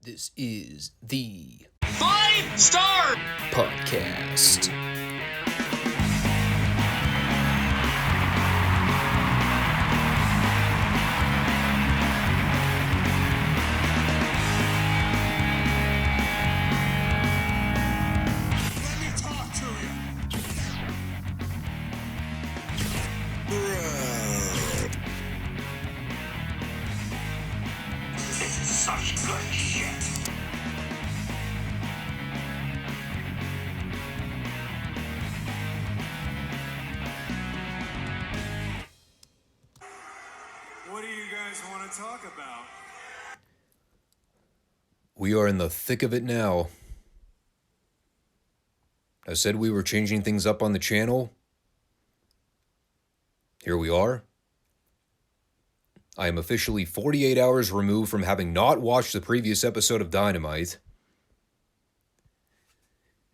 This is the Five Starr Podcast. Let me talk to you. This is such good shit. What do you guys want to talk about? We are in the thick of it now. I said we were changing things up on the channel. Here we are. I am officially 48 hours removed from having not watched the previous episode of Dynamite.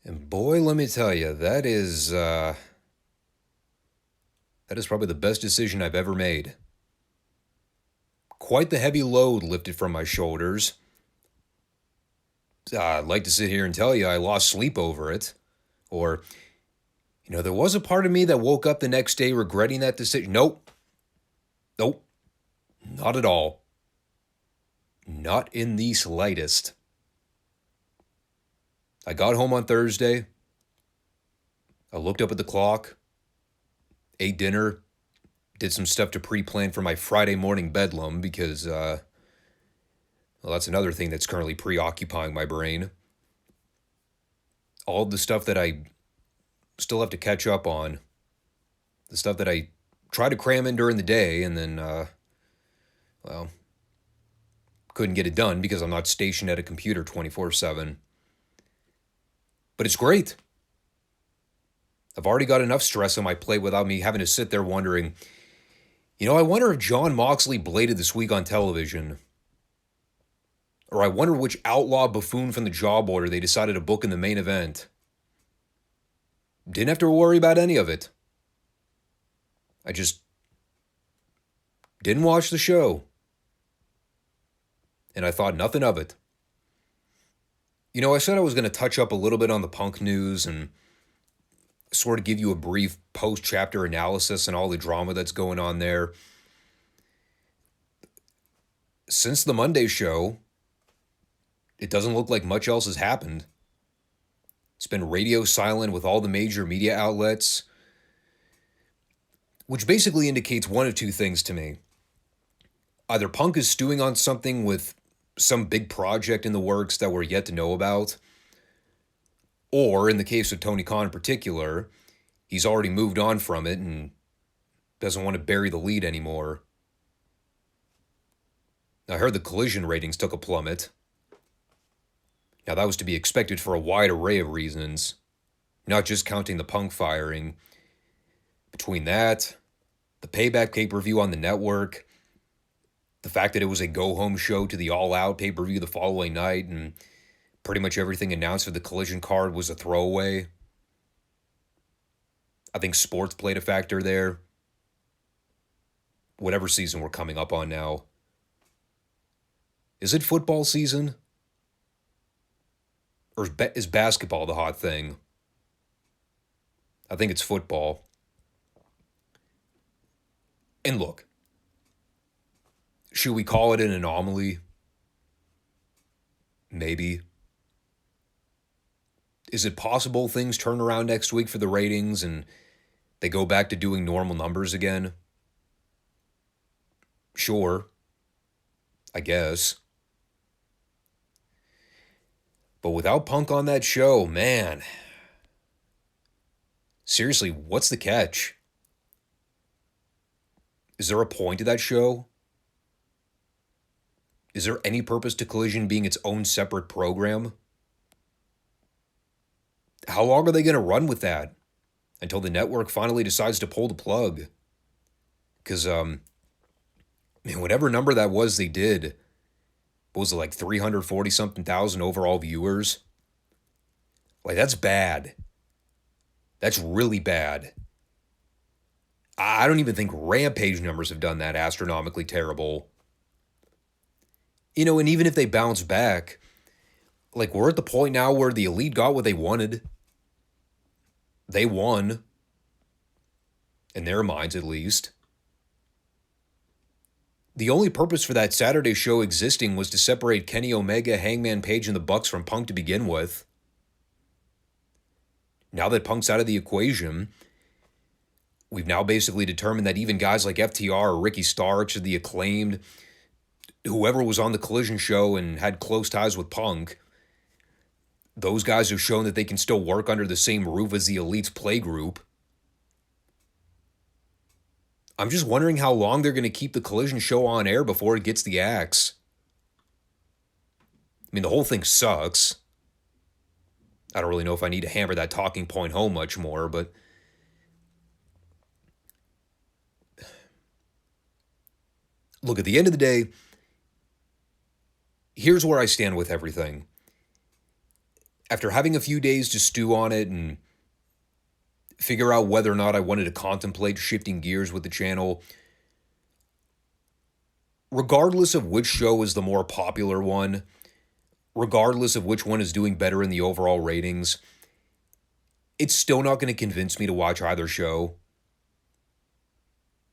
And boy, let me tell you, that is probably the best decision I've ever made. Quite the heavy load lifted from my shoulders. I'd like to sit here and tell you I lost sleep over it. Or, there was a part of me that woke up the next day regretting that decision. Nope. Not at all. Not in the slightest. I got home on Thursday. I looked up at the clock, ate dinner, did some stuff to pre-plan for my Friday morning bedlam because, that's another thing that's currently preoccupying my brain. All the stuff that I still have to catch up on, the stuff that I try to cram in during the day and then, couldn't get it done because I'm not stationed at a computer 24/7. But it's great. I've already got enough stress on my plate without me having to sit there wondering, I wonder if Jon Moxley bladed this week on television. Or I wonder which outlaw buffoon from the job order they decided to book in the main event. Didn't have to worry about any of it. I just didn't watch the show. And I thought nothing of it. I said I was going to touch up a little bit on the Punk news and sort of give you a brief post-chapter analysis and all the drama that's going on there. Since the Monday show, it doesn't look like much else has happened. It's been radio silent with all the major media outlets, which basically indicates one of two things to me. Either Punk is stewing on something with some big project in the works that we're yet to know about, or in the case of Tony Khan in particular, he's already moved on from it and doesn't want to bury the lead anymore. I heard the Collision ratings took a plummet. Now, that was to be expected for a wide array of reasons, not just counting the Punk firing. Between that, the Payback pay-per-view on the network, the fact that it was a go-home show to the All Out pay-per-view the following night, and pretty much everything announced for the Collision card was a throwaway. I think sports played a factor there. Whatever season we're coming up on now. Is it football season? Or is basketball the hot thing? I think it's football. And look, should we call it an anomaly? Maybe. Is it possible things turn around next week for the ratings and they go back to doing normal numbers again? Sure. I guess. But without Punk on that show, man. Seriously, what's the catch? Is there a point to that show? Is there any purpose to Collision being its own separate program? How long are they going to run with that? Until the network finally decides to pull the plug? Because, whatever number that was they did, what was it, like 340-something thousand overall viewers? Like, that's bad. That's really bad. I don't even think Rampage numbers have done that astronomically terrible. And even if they bounce back, Like, we're at the point now where the Elite got what they wanted. They won. In their minds, at least. The only purpose for that Saturday show existing was to separate Kenny Omega, Hangman Page, and the Bucks from Punk to begin with. Now that Punk's out of the equation, we've now basically determined that even guys like FTR or Ricky Starks or the Acclaimed, whoever was on the Collision show and had close ties with Punk, those guys have shown that they can still work under the same roof as the Elite's play group. I'm just wondering how long they're going to keep the Collision show on air before it gets the axe. I mean, the whole thing sucks. I don't really know if I need to hammer that talking point home much more, but look, at the end of the day, here's where I stand with everything. After having a few days to stew on it and figure out whether or not I wanted to contemplate shifting gears with the channel, regardless of which show is the more popular one, regardless of which one is doing better in the overall ratings, it's still not going to convince me to watch either show.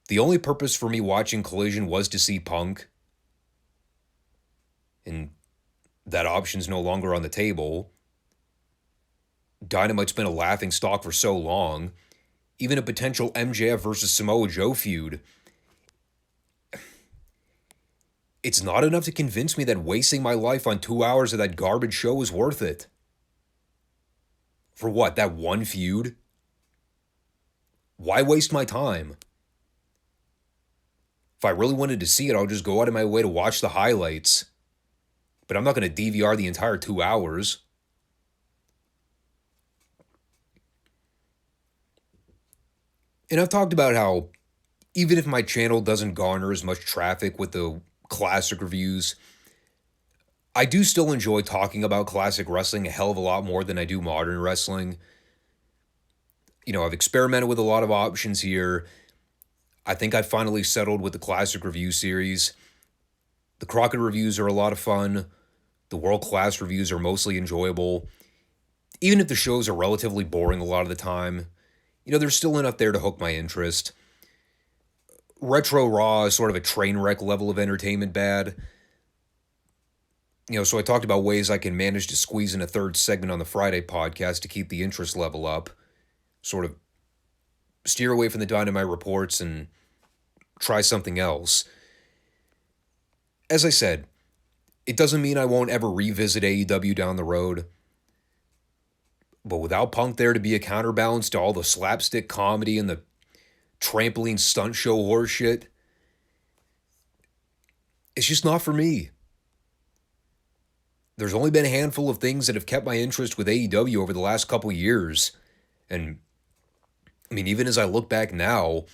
The only purpose for me watching Collision was to see Punk, and that option's no longer on the table. Dynamite's been a laughingstock for so long. Even a potential MJF versus Samoa Joe feud. It's not enough to convince me that wasting my life on 2 hours of that garbage show is worth it. For what, that one feud? Why waste my time? If I really wanted to see it, I'll just go out of my way to watch the highlights. But I'm not going to DVR the entire 2 hours. And I've talked about how even if my channel doesn't garner as much traffic with the classic reviews, I do still enjoy talking about classic wrestling a hell of a lot more than I do modern wrestling. You know, I've experimented with a lot of options here. I think I've finally settled with the classic review series. The Crockett reviews are a lot of fun. The world-class reviews are mostly enjoyable. Even if the shows are relatively boring a lot of the time, you know, there's still enough there to hook my interest. Retro Raw is sort of a train wreck level of entertainment bad. You know, so I talked about ways I can manage to squeeze in a third segment on the Friday podcast to keep the interest level up. Sort of steer away from the Dynamite reports and try something else. As I said, it doesn't mean I won't ever revisit AEW down the road. But without Punk there to be a counterbalance to all the slapstick comedy and the trampoline stunt show horseshit, it's just not for me. There's only been a handful of things that have kept my interest with AEW over the last couple years. And, I mean, even as I look back now,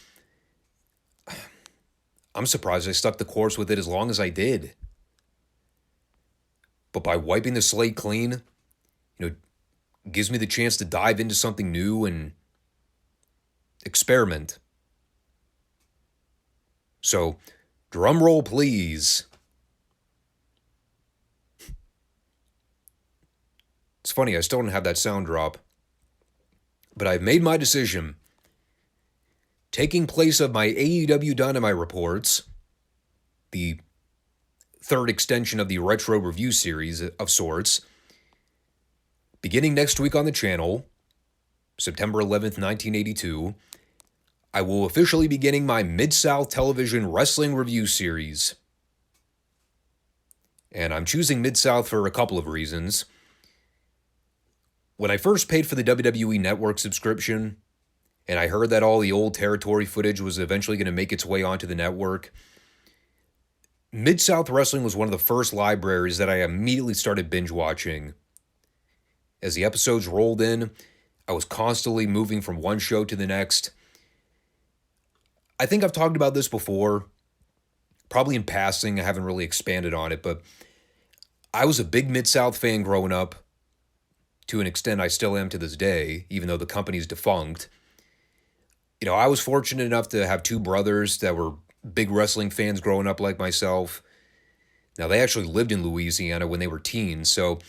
I'm surprised I stuck the course with it as long as I did. But by wiping the slate clean, you know, gives me the chance to dive into something new and experiment. So, drum roll, please. It's funny, I still don't have that sound drop. But I've made my decision. Taking place of my AEW Dynamite reports, the third extension of the retro review series of sorts, beginning next week on the channel, September 11th, 1982, I will officially be beginning my Mid-South Television Wrestling Review Series. And I'm choosing Mid-South for a couple of reasons. When I first paid for the WWE Network subscription, and I heard that all the old territory footage was eventually going to make its way onto the network, Mid-South Wrestling was one of the first libraries that I immediately started binge-watching. As the episodes rolled in, I was constantly moving from one show to the next. I think I've talked about this before, probably in passing. I haven't really expanded on it, but I was a big Mid-South fan growing up. To an extent, I still am to this day, even though the company's defunct. You know, I was fortunate enough to have two brothers that were big wrestling fans growing up like myself. Now, they actually lived in Louisiana when they were teens, so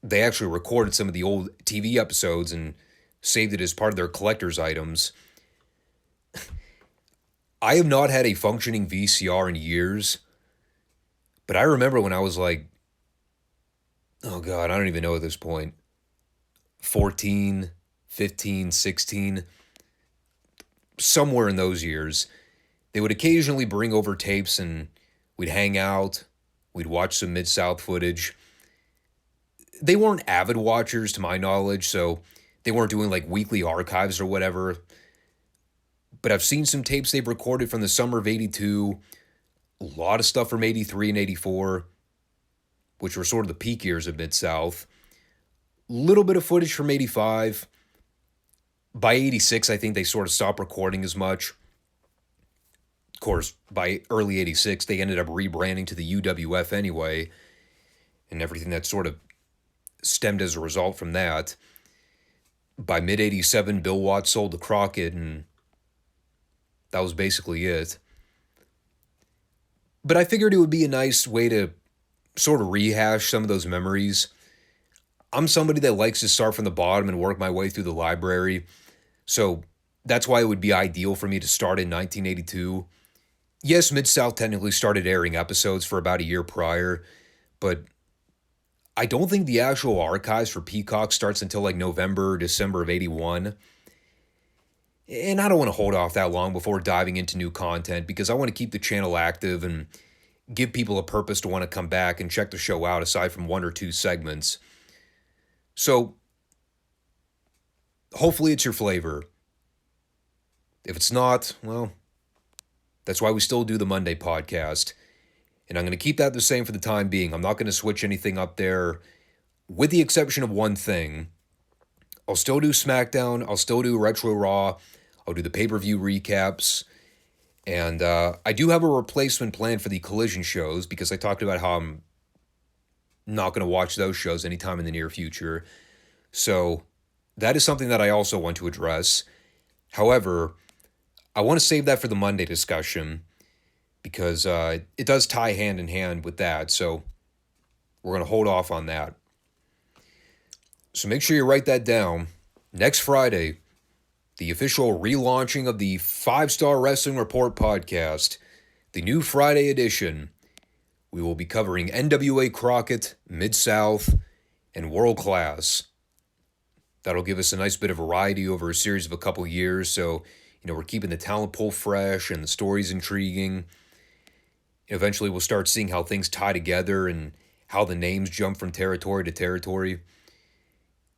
they actually recorded some of the old TV episodes and saved it as part of their collector's items. I have not had a functioning VCR in years, but I remember when I was like, oh God, I don't even know at this point, 14, 15, 16, somewhere in those years, they would occasionally bring over tapes and we'd hang out, we'd watch some Mid-South footage. They weren't avid watchers to my knowledge, so they weren't doing like weekly archives or whatever. But I've seen some tapes they've recorded from the summer of 82, a lot of stuff from 83 and 84, which were sort of the peak years of Mid-South. A little bit of footage from 85. By 86, I think they sort of stopped recording as much. Of course, by early 86, they ended up rebranding to the UWF anyway, and everything that sort of stemmed as a result from that. By mid-87, Bill Watts sold to Crockett, and that was basically it. But I figured it would be a nice way to sort of rehash some of those memories. I'm somebody that likes to start from the bottom and work my way through the library, so that's why it would be ideal for me to start in 1982. Yes, Mid-South technically started airing episodes for about a year prior, but I don't think the actual archives for Peacock starts until like November or December of 81. And I don't want to hold off that long before diving into new content because I want to keep the channel active and give people a purpose to want to come back and check the show out aside from one or two segments. So, hopefully it's your flavor. If it's not, well, that's why we still do the Monday podcast. And I'm going to keep that the same for the time being. I'm not going to switch anything up there, with the exception of one thing. I'll still do SmackDown. I'll still do Retro Raw. I'll do the pay-per-view recaps. And I do have a replacement plan for the Collision shows because I talked about how I'm not going to watch those shows anytime in the near future. So that is something that I also want to address. However, I want to save that for the Monday discussion because it does tie hand in hand with that. So we're going to hold off on that. So make sure you write that down. Next Friday, the official relaunching of the Five Starr Wrestling Report podcast, the new Friday edition. We will be covering NWA Crockett, Mid-South, and World Class. That'll give us a nice bit of variety over a series of a couple years. So, we're keeping the talent pool fresh and the stories intriguing. Eventually, we'll start seeing how things tie together and how the names jump from territory to territory.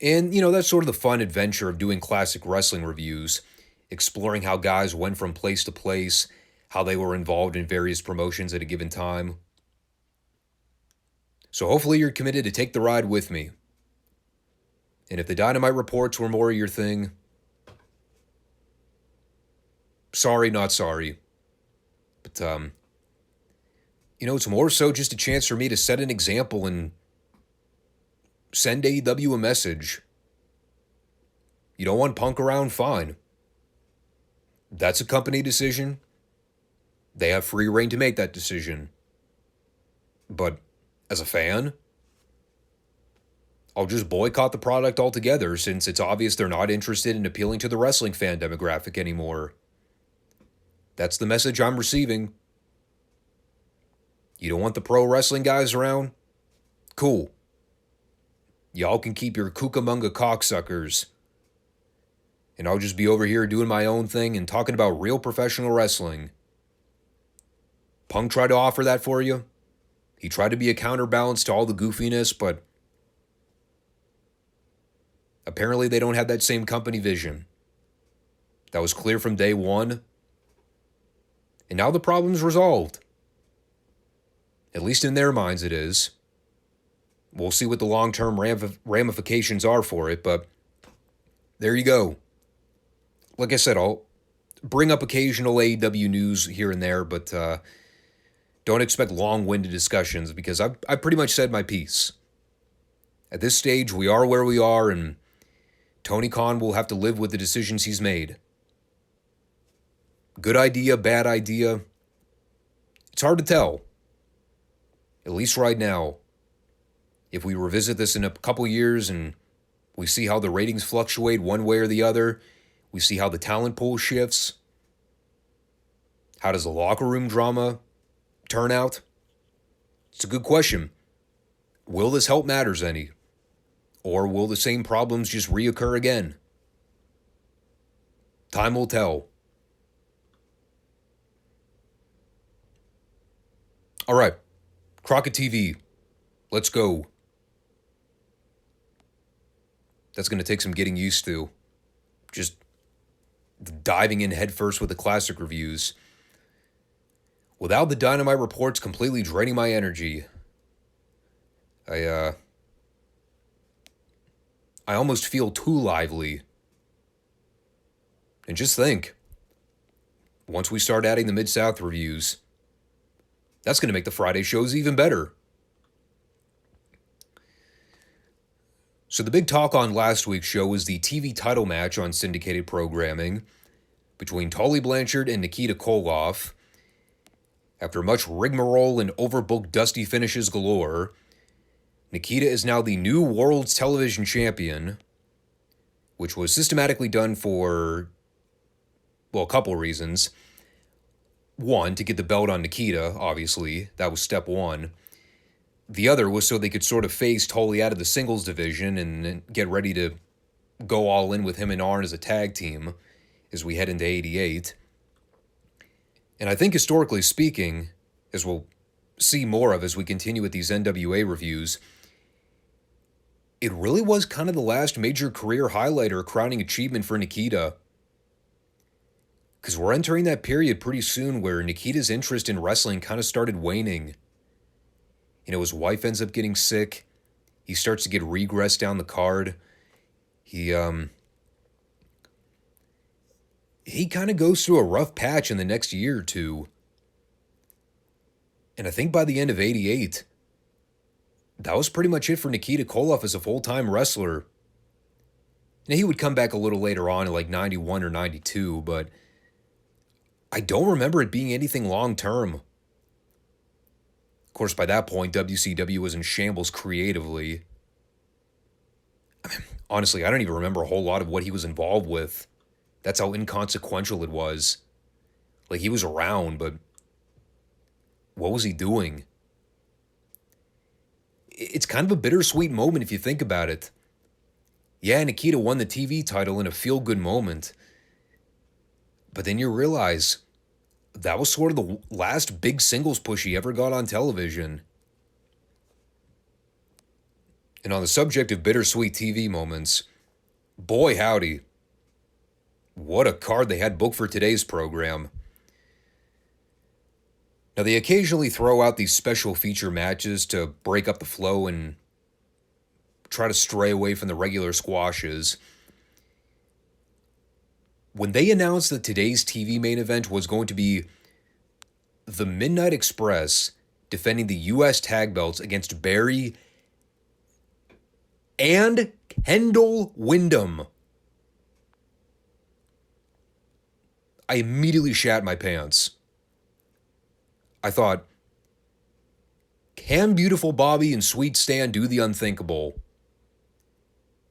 And, that's sort of the fun adventure of doing classic wrestling reviews, exploring how guys went from place to place, how they were involved in various promotions at a given time. So hopefully you're committed to take the ride with me. And if the Dynamite reports were more your thing, sorry, not sorry. But, it's more so just a chance for me to set an example and send AEW a message. You don't want Punk around? Fine. That's a company decision. They have free reign to make that decision. But as a fan, I'll just boycott the product altogether since it's obvious they're not interested in appealing to the wrestling fan demographic anymore. That's the message I'm receiving. You don't want the pro wrestling guys around? Cool. Y'all can keep your Cucamonga cocksuckers. And I'll just be over here doing my own thing and talking about real professional wrestling. Punk tried to offer that for you. He tried to be a counterbalance to all the goofiness, but apparently they don't have that same company vision. That was clear from day one. And now the problem's resolved. At least in their minds it is. We'll see what the long-term ramifications are for it, but there you go. Like I said, I'll bring up occasional AEW news here and there, but don't expect long-winded discussions because I pretty much said my piece. At this stage, we are where we are, and Tony Khan will have to live with the decisions he's made. Good idea, bad idea. It's hard to tell. At least right now. if we revisit this in a couple years and we see how the ratings fluctuate one way or the other, we see how the talent pool shifts, how does the locker room drama turn out? It's a good question. Will this help matters any? Or will the same problems just reoccur again? Time will tell. All right, Crockett TV, let's go. That's going to take some getting used to. Just diving in headfirst with the classic reviews. Without the Dynamite reports completely draining my energy, I almost feel too lively. And just think, once we start adding the Mid-South reviews, that's going to make the Friday shows even better. So the big talk on last week's show was the TV title match on syndicated programming between Tully Blanchard and Nikita Koloff. After much rigmarole and overbooked dusty finishes galore, Nikita is now the new World's Television Champion, which was systematically done for, well, a couple reasons. One, to get the belt on Nikita, obviously. That was step one. The other was so they could sort of phase Tully out of the singles division and get ready to go all in with him and Arn as a tag team as we head into 88. And I think historically speaking, as we'll see more of as we continue with these NWA reviews, it really was kind of the last major career highlight or crowning achievement for Nikita. Because we're entering that period pretty soon where Nikita's interest in wrestling kind of started waning. You know, his wife ends up getting sick. He starts to get regress down the card. He kind of goes through a rough patch in the next year or two. And I think by the end of 88, that was pretty much it for Nikita Koloff as a full-time wrestler. Now, he would come back a little later on in like 91 or 92, but I don't remember it being anything long-term. Of course, by that point, WCW was in shambles creatively. I mean, honestly, I don't even remember a whole lot of what he was involved with. That's how inconsequential it was. Like, he was around, but what was he doing? It's kind of a bittersweet moment if you think about it. Yeah, Nikita won the TV title in a feel-good moment. But then you realize that was sort of the last big singles push he ever got on television. And on the subject of bittersweet TV moments, boy howdy, what a card they had booked for today's program. Now, they occasionally throw out these special feature matches to break up the flow and try to stray away from the regular squashes. When they announced that today's TV main event was going to be the Midnight Express defending the U.S. tag belts against Barry and Kendall Windham, I immediately shat my pants. I thought, can Beautiful Bobby and Sweet Stan do the unthinkable?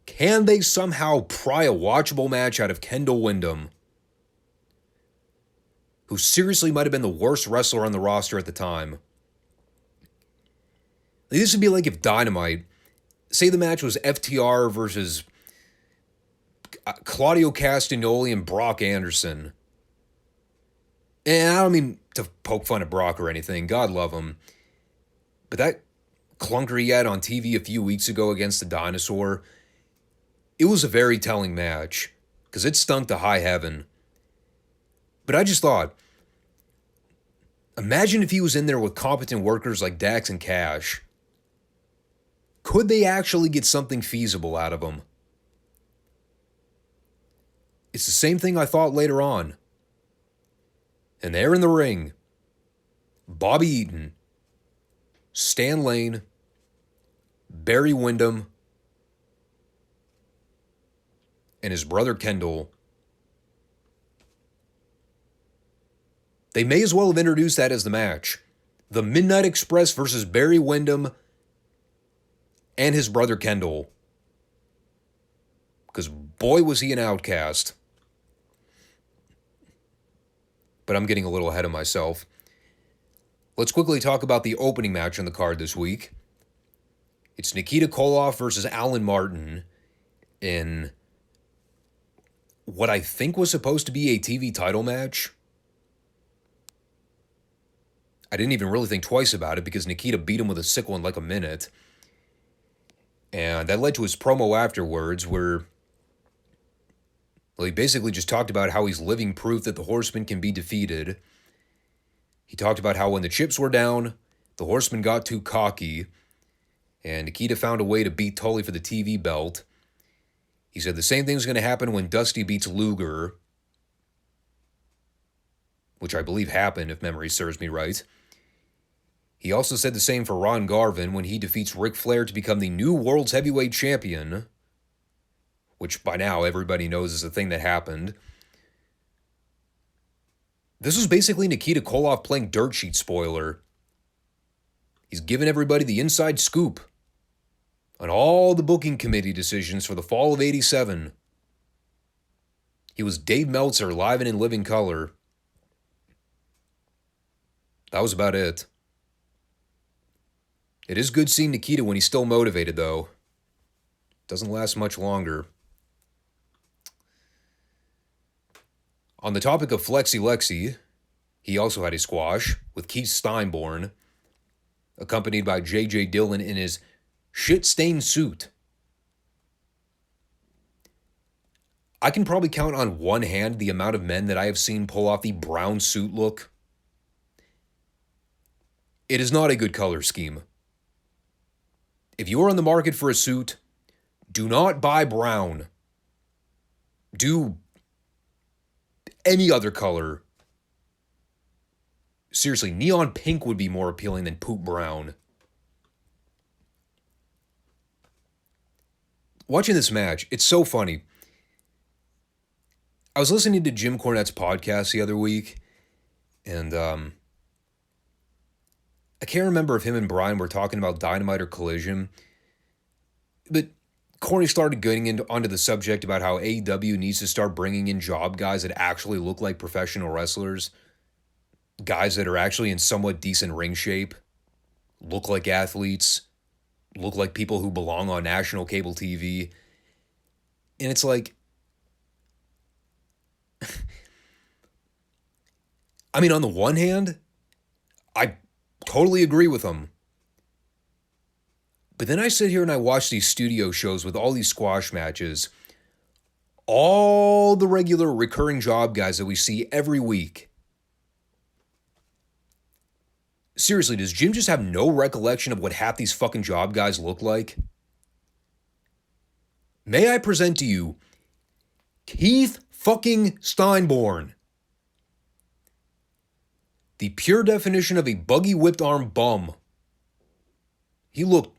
Can they somehow pry a watchable match out of Kendall Windham, who seriously might have been the worst wrestler on the roster at the time? This would be like if Dynamite, say the match was FTR versus Claudio Castagnoli and Brock Anderson. And I don't mean to poke fun at Brock or anything, God love him. But that clunker he had on TV a few weeks ago against the Dinosaur, it was a very telling match, because it stunk to high heaven. But I just thought, imagine if he was in there with competent workers like Dax and Cash. Could they actually get something feasible out of him? It's the same thing I thought later on. And there in the ring, Bobby Eaton, Stan Lane, Barry Windham, and his brother Kendall. They may as well have introduced that as the match. The Midnight Express versus Barry Windham and his brother Kendall. Because boy was he an outcast. But I'm getting a little ahead of myself. Let's quickly talk about the opening match on the card this week. It's Nikita Koloff versus Alan Martin in what I think was supposed to be a TV title match. I didn't even really think twice about it because Nikita beat him with a sickle in like a minute. And that led to his promo afterwards where, well, he basically just talked about how he's living proof that the Horsemen can be defeated. He talked about how when the chips were down, the Horsemen got too cocky, and Nikita found a way to beat Tully for the TV belt. He said the same thing's going to happen when Dusty beats Luger, which I believe happened, if memory serves me right. He also said the same for Ron Garvin when he defeats Ric Flair to become the new World's Heavyweight Champion, which by now everybody knows is a thing that happened. This was basically Nikita Koloff playing dirt sheet spoiler. He's giving everybody the inside scoop on all the booking committee decisions for the fall of '87. He was Dave Meltzer live and in living color. That was about it. It is good seeing Nikita when he's still motivated, though. Doesn't last much longer. On the topic of Flexi Lexi, he also had a squash with Keith Steinborn, accompanied by J.J. Dillon in his shit-stained suit. I can probably count on one hand the amount of men that I have seen pull off the brown suit look. It is not a good color scheme. If you are on the market for a suit, do not buy brown. Do any other color. Seriously, neon pink would be more appealing than poop brown. Watching this match, it's so funny. I was listening to Jim Cornette's podcast the other week, and I can't remember if him and Brian were talking about Dynamite or Collision, but Corny started getting onto the subject about how AEW needs to start bringing in job guys that actually look like professional wrestlers, guys that are actually in somewhat decent ring shape, look like athletes, look like people who belong on national cable TV. And it's like, I mean, on the one hand, I totally agree with them. But then I sit here and I watch these studio shows with all these squash matches, all the regular recurring job guys that we see every week. Seriously, does Jim just have no recollection of what half these fucking job guys look like? May I present to you Keith fucking Steinborn, the pure definition of a buggy whipped arm bum. He looked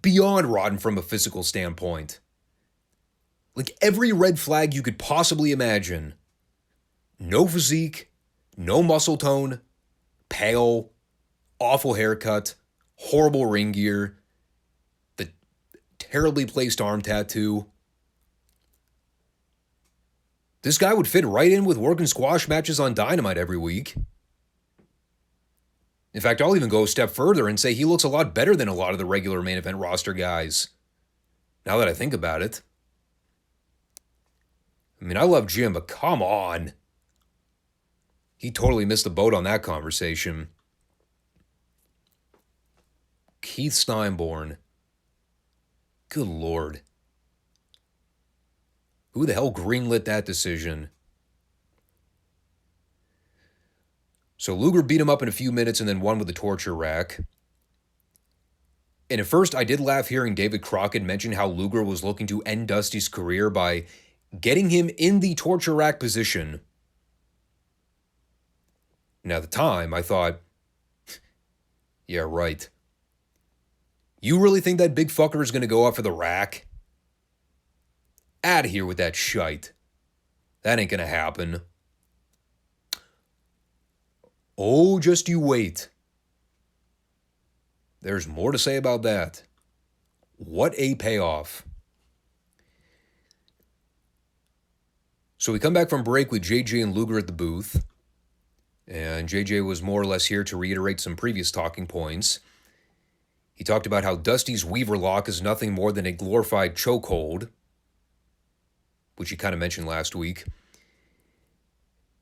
beyond rotten from a physical standpoint. Like every red flag you could possibly imagine. No physique, no muscle tone, pale, awful haircut, horrible ring gear, the terribly placed arm tattoo. This guy would fit right in with working squash matches on Dynamite every week. In fact, I'll even go a step further and say he looks a lot better than a lot of the regular main event roster guys. Now that I think about it. I mean, I love Jim, but come on. He totally missed the boat on that conversation. Keith Steinborn. Good Lord. Who the hell greenlit that decision? So Luger beat him up in a few minutes and then won with the torture rack. And at first, I did laugh hearing David Crockett mention how Luger was looking to end Dusty's career by getting him in the torture rack position. Now, at the time, I thought, yeah, right. You really think that big fucker is going to go up for the rack? Out of here with that shite. That ain't going to happen. Oh, just you wait. There's more to say about that. What a payoff. So we come back from break with JJ and Luger at the booth. And JJ was more or less here to reiterate some previous talking points. He talked about how Dusty's Weaver lock is nothing more than a glorified chokehold, which he kind of mentioned last week.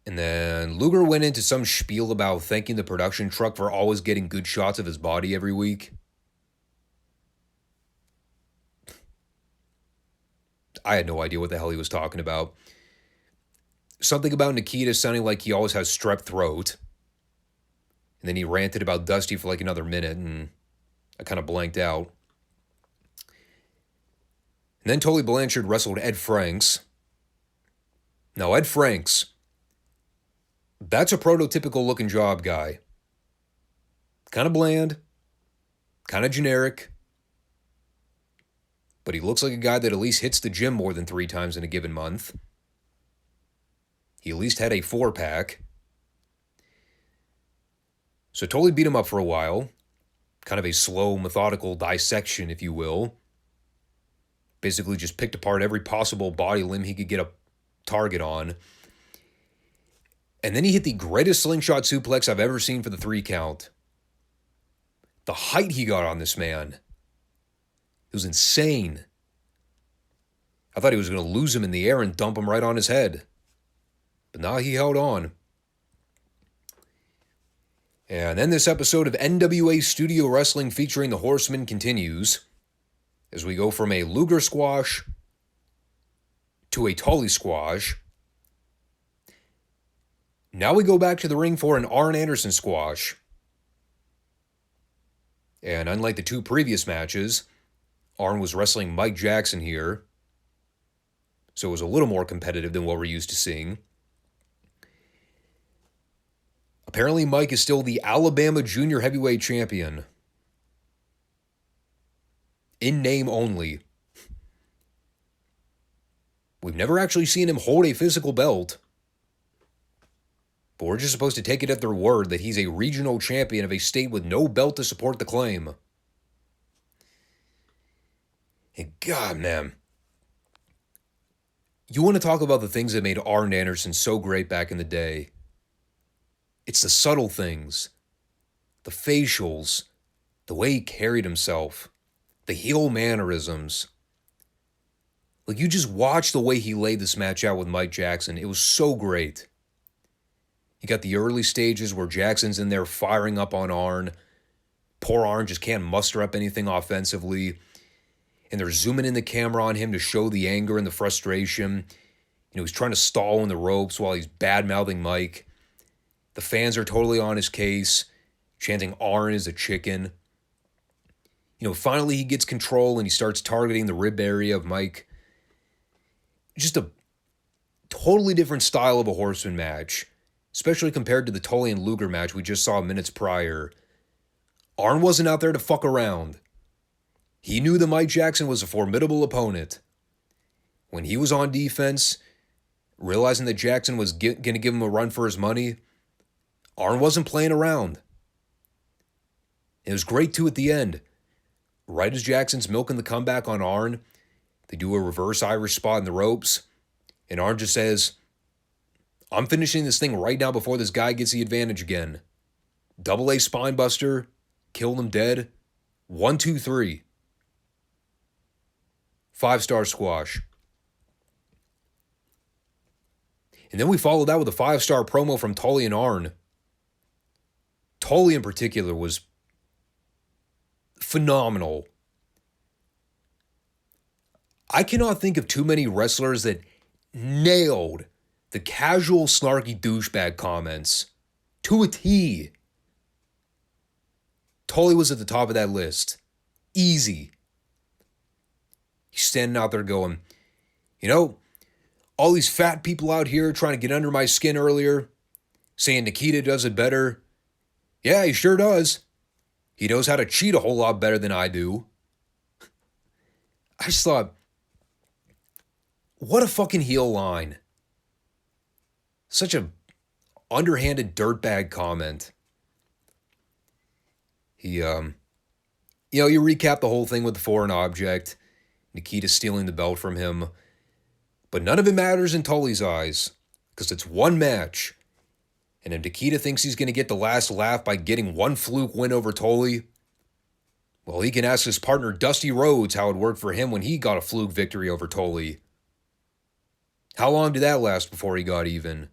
And then Luger went into some spiel about thanking the production truck for always getting good shots of his body every week. I had no idea what the hell he was talking about. Something about Nikita sounding like he always has strep throat. And then he ranted about Dusty for like another minute, and I kind of blanked out. And then Tully Blanchard wrestled Ed Franks. Now, Ed Franks, that's a prototypical looking job guy. Kind of bland, kind of generic, but he looks like a guy that at least hits the gym more than 3 times in a given month. He at least had a 4-pack. So Tully beat him up for a while. Kind of a slow, methodical dissection, if you will. Basically just picked apart every possible body limb he could get a target on. And then he hit the greatest slingshot suplex I've ever seen for the 3 count. The height he got on this man. It was insane. I thought he was going to lose him in the air and dump him right on his head. But now he held on. And then this episode of NWA Studio Wrestling featuring the Horsemen continues as we go from a Luger squash to a Tully squash. Now we go back to the ring for an Arn Anderson squash. And unlike the 2 previous matches, Arn was wrestling Mike Jackson here. So it was a little more competitive than what we're used to seeing. Apparently, Mike is still the Alabama Junior Heavyweight Champion. In name only. We've never actually seen him hold a physical belt. But we're just supposed to take it at their word that he's a regional champion of a state with no belt to support the claim. And God, man. You want to talk about the things that made Arn Anderson so great back in the day. It's the subtle things, the facials, the way he carried himself, the heel mannerisms. Like, you just watch the way he laid this match out with Mike Jackson. It was so great. You got the early stages where Jackson's in there firing up on Arn. Poor Arn just can't muster up anything offensively. And they're zooming in the camera on him to show the anger and the frustration. You know, he's trying to stall in the ropes while he's bad-mouthing Mike. The fans are totally on his case, chanting Arn is a chicken. You know, finally he gets control and he starts targeting the rib area of Mike. Just a totally different style of a Horseman match, especially compared to the Tully and Luger match we just saw minutes prior. Arn wasn't out there to fuck around. He knew that Mike Jackson was a formidable opponent. When he was on defense, realizing that Jackson was going to give him a run for his money, Arn wasn't playing around. It was great, too, at the end. Right as Jackson's milking the comeback on Arn, they do a reverse Irish spot in the ropes, and Arn just says, I'm finishing this thing right now before this guy gets the advantage again. Double A spine buster, killed him dead. 1, 2, 3. 5-star squash. And then we followed that with a 5-star promo from Tully and Arn. Tully in particular was phenomenal. I cannot think of too many wrestlers that nailed the casual, snarky douchebag comments to a T. Tully was at the top of that list. Easy. He's standing out there going, you know, all these fat people out here trying to get under my skin earlier, saying Nikita does it better. Yeah, he sure does. He knows how to cheat a whole lot better than I do. I just thought, what a fucking heel line. Such a underhanded dirtbag comment. He You recap the whole thing with the foreign object, Nikita stealing the belt from him, but none of it matters in Tully's eyes, because it's one match. And if Nikita thinks he's going to get the last laugh by getting one fluke win over Tully, well, he can ask his partner Dusty Rhodes how it worked for him when he got a fluke victory over Tully. How long did that last before he got even?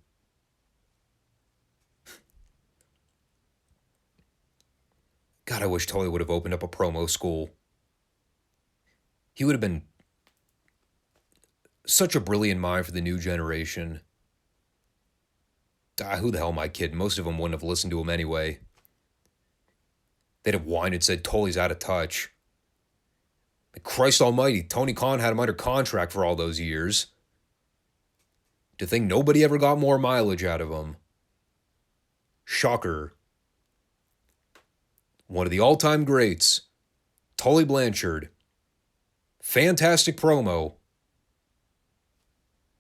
God, I wish Tully would have opened up a promo school. He would have been such a brilliant mind for the new generation. Who the hell am I kidding? Most of them wouldn't have listened to him anyway. They'd have whined and said Tully's out of touch. Christ almighty, Tony Khan had him under contract for all those years. To think nobody ever got more mileage out of him. Shocker. One of the all-time greats, Tully Blanchard. Fantastic promo.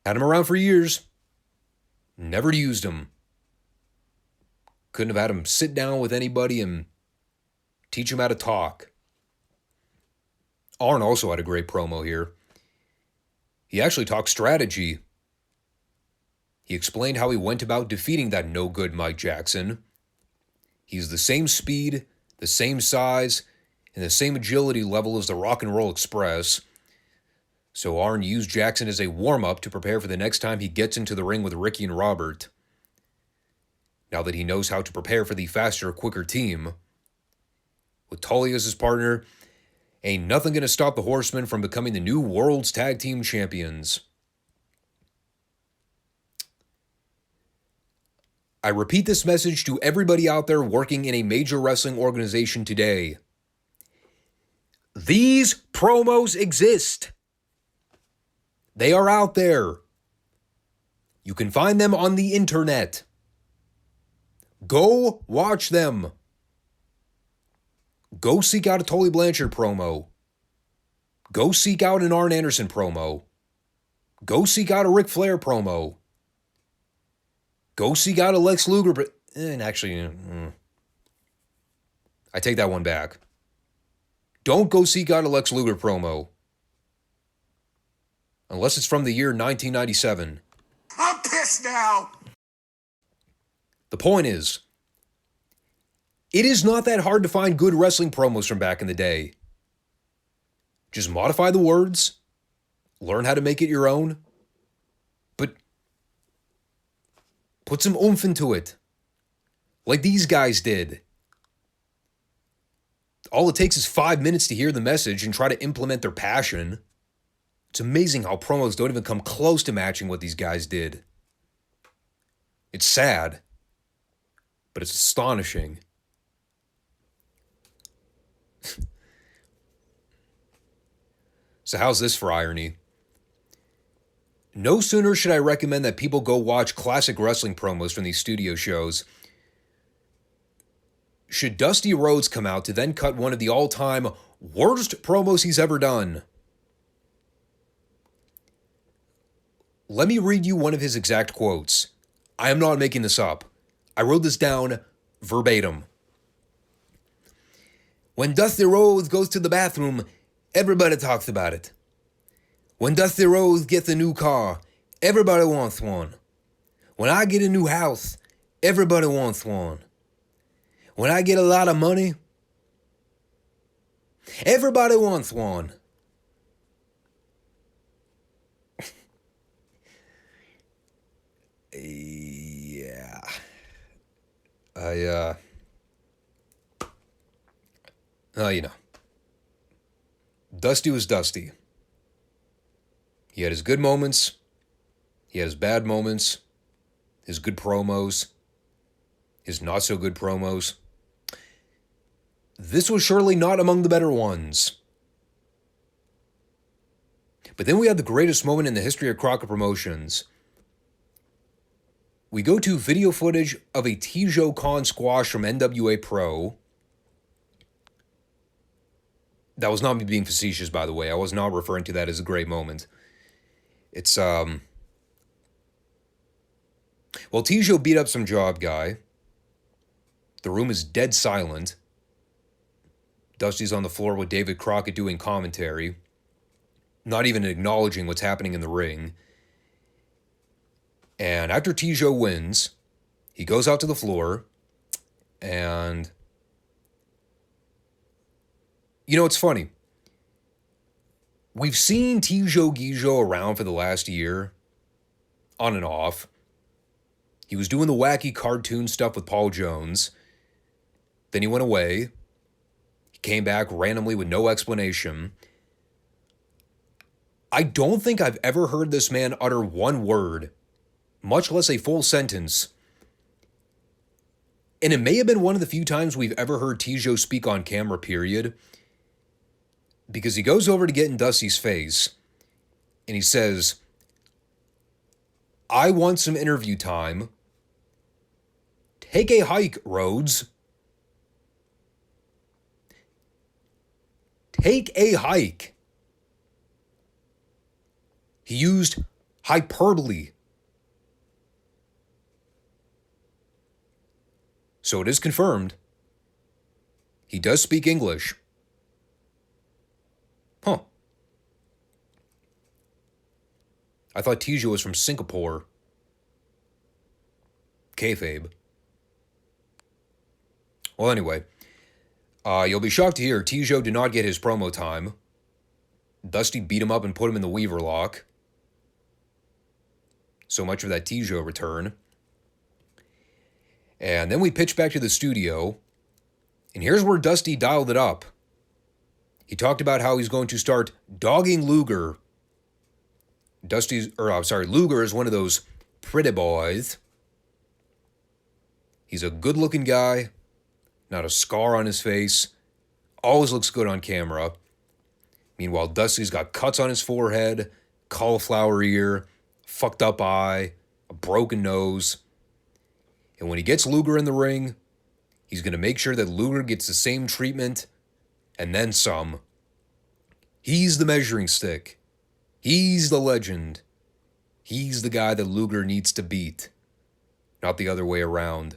Had him around for years. Never used him. Couldn't have had him sit down with anybody and teach him how to talk. Arn also had a great promo here. He actually talked strategy. He explained how he went about defeating that no-good Mike Jackson. He's the same speed, the same size, and the same agility level as the Rock and Roll Express. So Arn used Jackson as a warm-up to prepare for the next time he gets into the ring with Ricky and Robert. Now that he knows how to prepare for the faster, quicker team, with Tully as his partner, ain't nothing going to stop the Horsemen from becoming the new World's Tag Team Champions. I repeat this message to everybody out there working in a major wrestling organization today. These promos exist. They are out there. You can find them on the internet. Go watch them. Go seek out a Tully Blanchard promo. Go seek out an Arn Anderson promo. Go seek out a Ric Flair promo. Go seek out a Lex Luger. I take that one back. Don't go seek out a Lex Luger promo. Unless it's from the year 1997. I'm pissed now. The point is, it is not that hard to find good wrestling promos from back in the day. Just modify the words, learn how to make it your own, but put some oomph into it, like these guys did. All it takes is 5 minutes to hear the message and try to implement their passion. It's amazing how promos don't even come close to matching what these guys did. It's sad, but it's astonishing. So how's this for irony? No sooner should I recommend that people go watch classic wrestling promos from these studio shows, should Dusty Rhodes come out to then cut one of the all-time worst promos he's ever done. Let me read you one of his exact quotes. I am not making this up. I wrote this down verbatim. When Dusty Rhodes goes to the bathroom, everybody talks about it. When Dusty Rhodes gets a new car, everybody wants one. When I get a new house, everybody wants one. When I get a lot of money, everybody wants one. Yeah. Dusty was Dusty. He had his good moments. He had his bad moments. His good promos. His not so good promos. This was surely not among the better ones. But then we had the greatest moment in the history of Crockett Promotions. We go to video footage of a Tijo Khan squash from NWA Pro. That was not me being facetious, by the way. I was not referring to that as a great moment. It's, well, Tijo beat up some job guy. The room is dead silent. Dusty's on the floor with David Crockett doing commentary, not even acknowledging what's happening in the ring. And after Tijo wins, he goes out to the floor, and it's funny. We've seen Tijo Gijo around for the last year, on and off. He was doing the wacky cartoon stuff with Paul Jones. Then he went away. He came back randomly with no explanation. I don't think I've ever heard this man utter one word, much less a full sentence. And it may have been one of the few times we've ever heard Tijo speak on camera, period. Because he goes over to get in Dusty's face, and he says, "I want some interview time. Take a hike, Rhodes. Take a hike." He used hyperbole. So it is confirmed. He does speak English. Huh. I thought Tijo was from Singapore. Kayfabe. Well, anyway. You'll be shocked to hear Tijo did not get his promo time. Dusty beat him up and put him in the Weaver lock. So much for that Tijo return. And then we pitch back to the studio. And here's where Dusty dialed it up. He talked about how he's going to start dogging Luger. Luger is one of those pretty boys. He's a good-looking guy, not a scar on his face, always looks good on camera. Meanwhile, Dusty's got cuts on his forehead, cauliflower ear, fucked up eye, a broken nose. And when he gets Luger in the ring, he's going to make sure that Luger gets the same treatment and then some. He's the measuring stick. He's the legend. He's the guy that Luger needs to beat, not the other way around.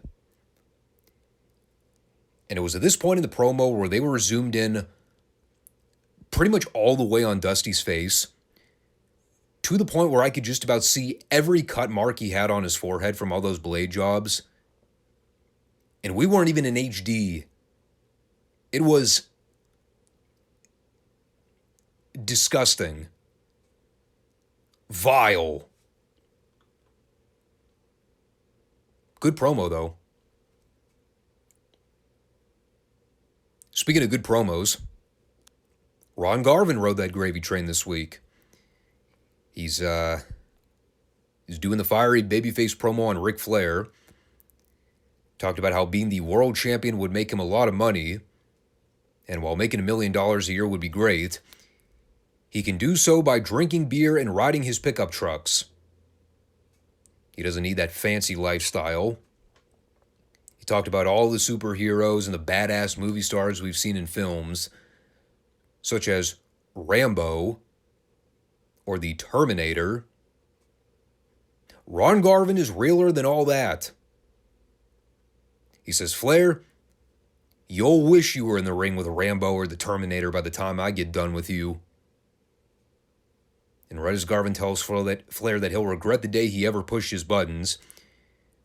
And it was at this point in the promo where they were zoomed in pretty much all the way on Dusty's face, to the point where I could just about see every cut mark he had on his forehead from all those blade jobs. And we weren't even in HD. It was disgusting. Vile. Good promo, though. Speaking of good promos, Ron Garvin rode that gravy train this week. He's doing the fiery babyface promo on Ric Flair. Talked about how being the world champion would make him a lot of money, and while making $1 million a year would be great, he can do so by drinking beer and riding his pickup trucks. He doesn't need that fancy lifestyle. He talked about all the superheroes and the badass movie stars we've seen in films, such as Rambo or the Terminator. Ron Garvin is realer than all that. He says, "Flair, you'll wish you were in the ring with Rambo or the Terminator by the time I get done with you." And right as Garvin tells Flair that he'll regret the day he ever pushed his buttons,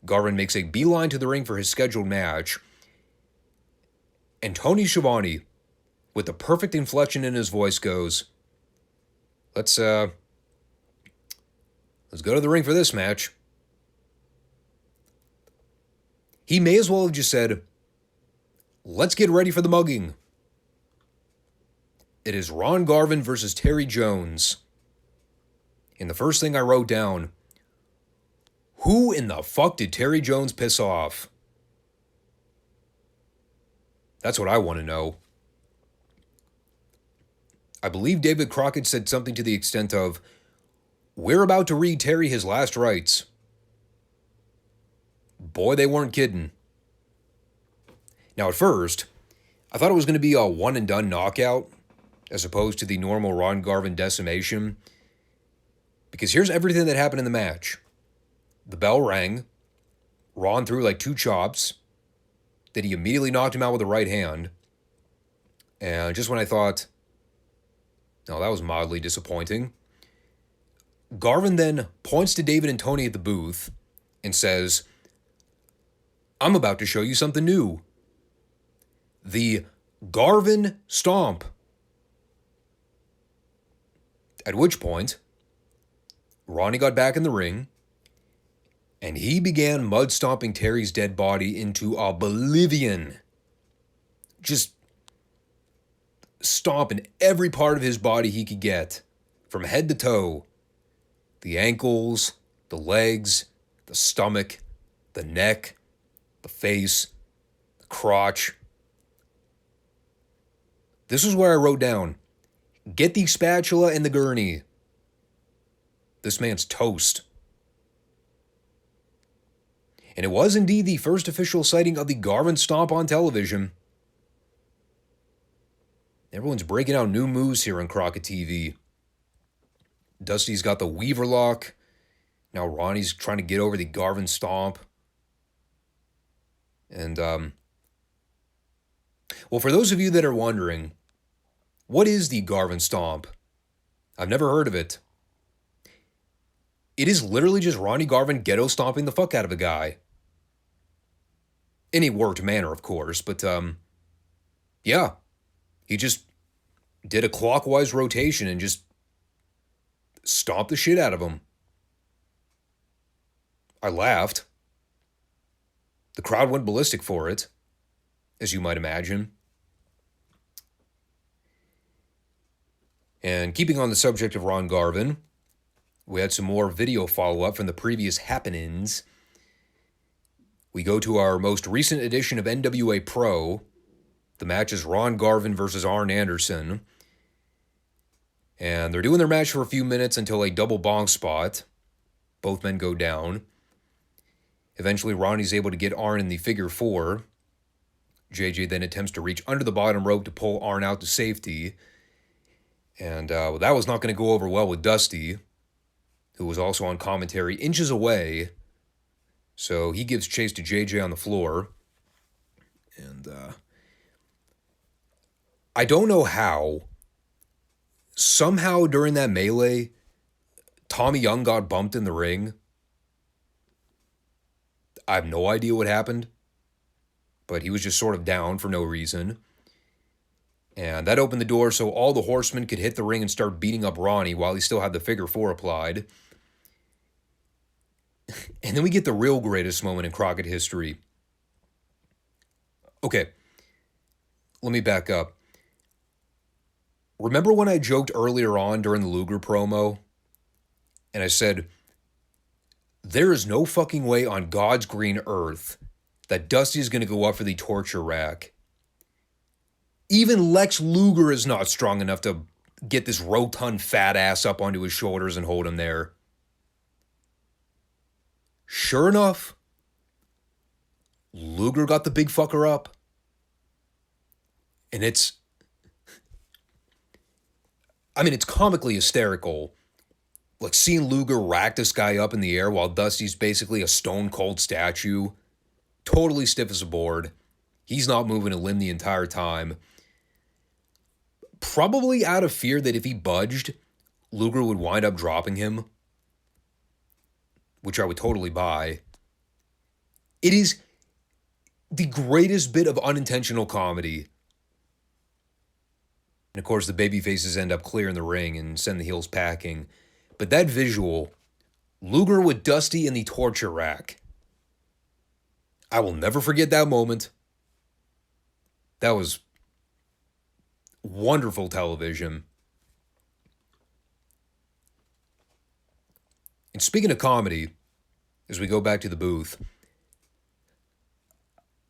Garvin makes a beeline to the ring for his scheduled match. And Tony Schiavone, with the perfect inflection in his voice, goes, Let's go to the ring for this match. He may as well have just said, "Let's get ready for the mugging." It is Ron Garvin versus Terry Jones. And the first thing I wrote down, who in the fuck did Terry Jones piss off? That's what I want to know. I believe David Crockett said something to the extent of, "We're about to read Terry his last rites." Boy, they weren't kidding. Now, at first, I thought it was going to be a one-and-done knockout, as opposed to the normal Ron Garvin decimation. Because here's everything that happened in the match. The bell rang. Ron threw like 2 chops. Then he immediately knocked him out with the right hand. And just when I thought, no, that was mildly disappointing, Garvin then points to David and Tony at the booth and says, I'm about to show you something new. The Garvin Stomp. At which point, Ronnie got back in the ring, and he began mud-stomping Terry's dead body into oblivion. Just stomping every part of his body he could get, from head to toe. The ankles, the legs, the stomach, the neck, the face, the crotch. This is where I wrote down, get the spatula and the gurney. This man's toast. And it was indeed the first official sighting of the Garvin Stomp on television. Everyone's breaking out new moves here on Crockett TV. Dusty's got the Weaver Lock. Now Ronnie's trying to get over the Garvin Stomp. And, well, for those of you that are wondering, what is the Garvin Stomp? I've never heard of it. It is literally just Ronnie Garvin ghetto stomping the fuck out of a guy. In a worked manner, of course, but, yeah. He just did a clockwise rotation and just stomped the shit out of him. I laughed. The crowd went ballistic for it, as you might imagine. And keeping on the subject of Ron Garvin, we had some more video follow-up from the previous happenings. We go to our most recent edition of NWA Pro. The match is Ron Garvin versus Arn Anderson. And they're doing their match for a few minutes until a double bonk spot. Both men go down. Eventually, Ronnie's able to get Arn in the figure four. JJ then attempts to reach under the bottom rope to pull Arn out to safety. And that was not going to go over well with Dusty, who was also on commentary inches away. So he gives chase to JJ on the floor. And I don't know how. Somehow during that melee, Tommy Young got bumped in the ring. I have no idea what happened. But he was just sort of down for no reason. And that opened the door so all the horsemen could hit the ring and start beating up Ronnie while he still had the figure four applied. And then we get the real greatest moment in Crockett history. Okay, let me back up. Remember when I joked earlier on during the Luger promo? And I said, there is no fucking way on God's green earth that Dusty is going to go up for the torture rack. Even Lex Luger is not strong enough to get this rotund fat ass up onto his shoulders and hold him there. Sure enough, Luger got the big fucker up. And it's comically hysterical. Like seeing Luger rack this guy up in the air while Dusty's basically a stone cold statue. Totally stiff as a board. He's not moving a limb the entire time. Probably out of fear that if he budged, Luger would wind up dropping him. Which I would totally buy. It is the greatest bit of unintentional comedy. And of course, the babyfaces end up clearing the ring and send the heels packing. But that visual, Luger with Dusty in the torture rack. I will never forget that moment. That was wonderful television. And speaking of comedy, as we go back to the booth,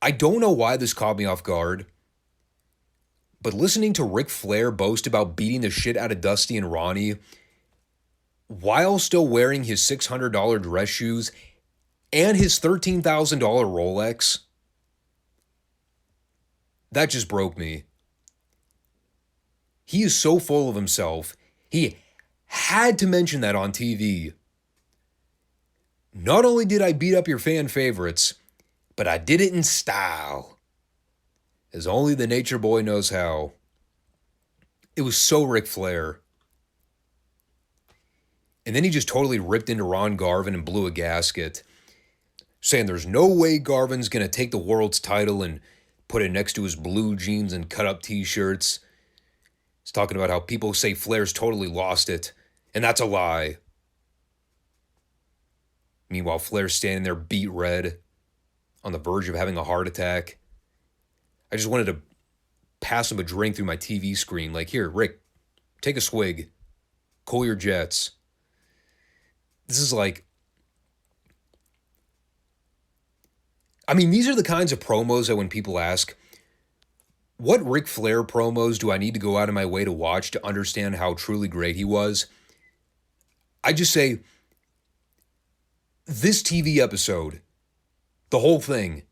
I don't know why this caught me off guard, but listening to Ric Flair boast about beating the shit out of Dusty and Ronnie while still wearing his $600 dress shoes and his $13,000 Rolex, that just broke me. He is so full of himself, he had to mention that on TV. Not only did I beat up your fan favorites, but I did it in style. As only the Nature Boy knows how. It was so Ric Flair. And then he just totally ripped into Ron Garvin and blew a gasket, saying there's no way Garvin's going to take the world's title and put it next to his blue jeans and cut-up t-shirts. He's talking about how people say Flair's totally lost it, and that's a lie. Meanwhile, Flair's standing there beat red, on the verge of having a heart attack. I just wanted to pass him a drink through my TV screen. Like, here, Rick, take a swig. Cool your jets. This is like... I mean, these are the kinds of promos that when people ask, what Ric Flair promos do I need to go out of my way to watch to understand how truly great he was? I just say, this TV episode, the whole thing,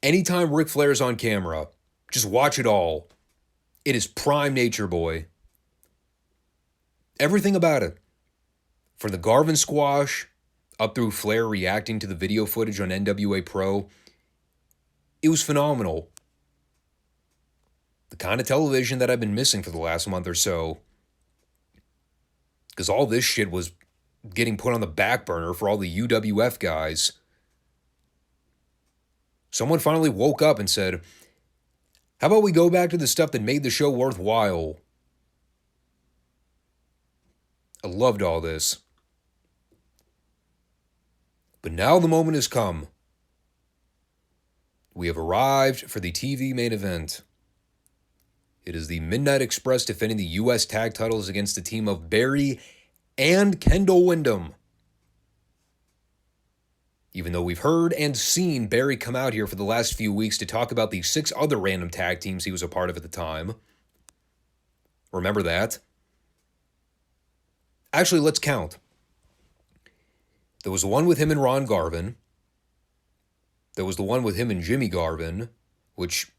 anytime Ric Flair's on camera, just watch it all. It is prime Nature Boy. Everything about it. From the Garvin squash up through Flair reacting to the video footage on NWA Pro, it was phenomenal. The kind of television that I've been missing for the last month or so. Because all this shit was getting put on the back burner for all the UWF guys. Someone finally woke up and said, how about we go back to the stuff that made the show worthwhile? I loved all this. But now the moment has come. We have arrived for the TV main event. It is the Midnight Express defending the U.S. tag titles against the team of Barry and Kendall Windham. Even though we've heard and seen Barry come out here for the last few weeks to talk about the 6 other random tag teams he was a part of at the time. Remember that? Actually, let's count. There was the one with him and Ron Garvin. There was the one with him and Jimmy Garvin, which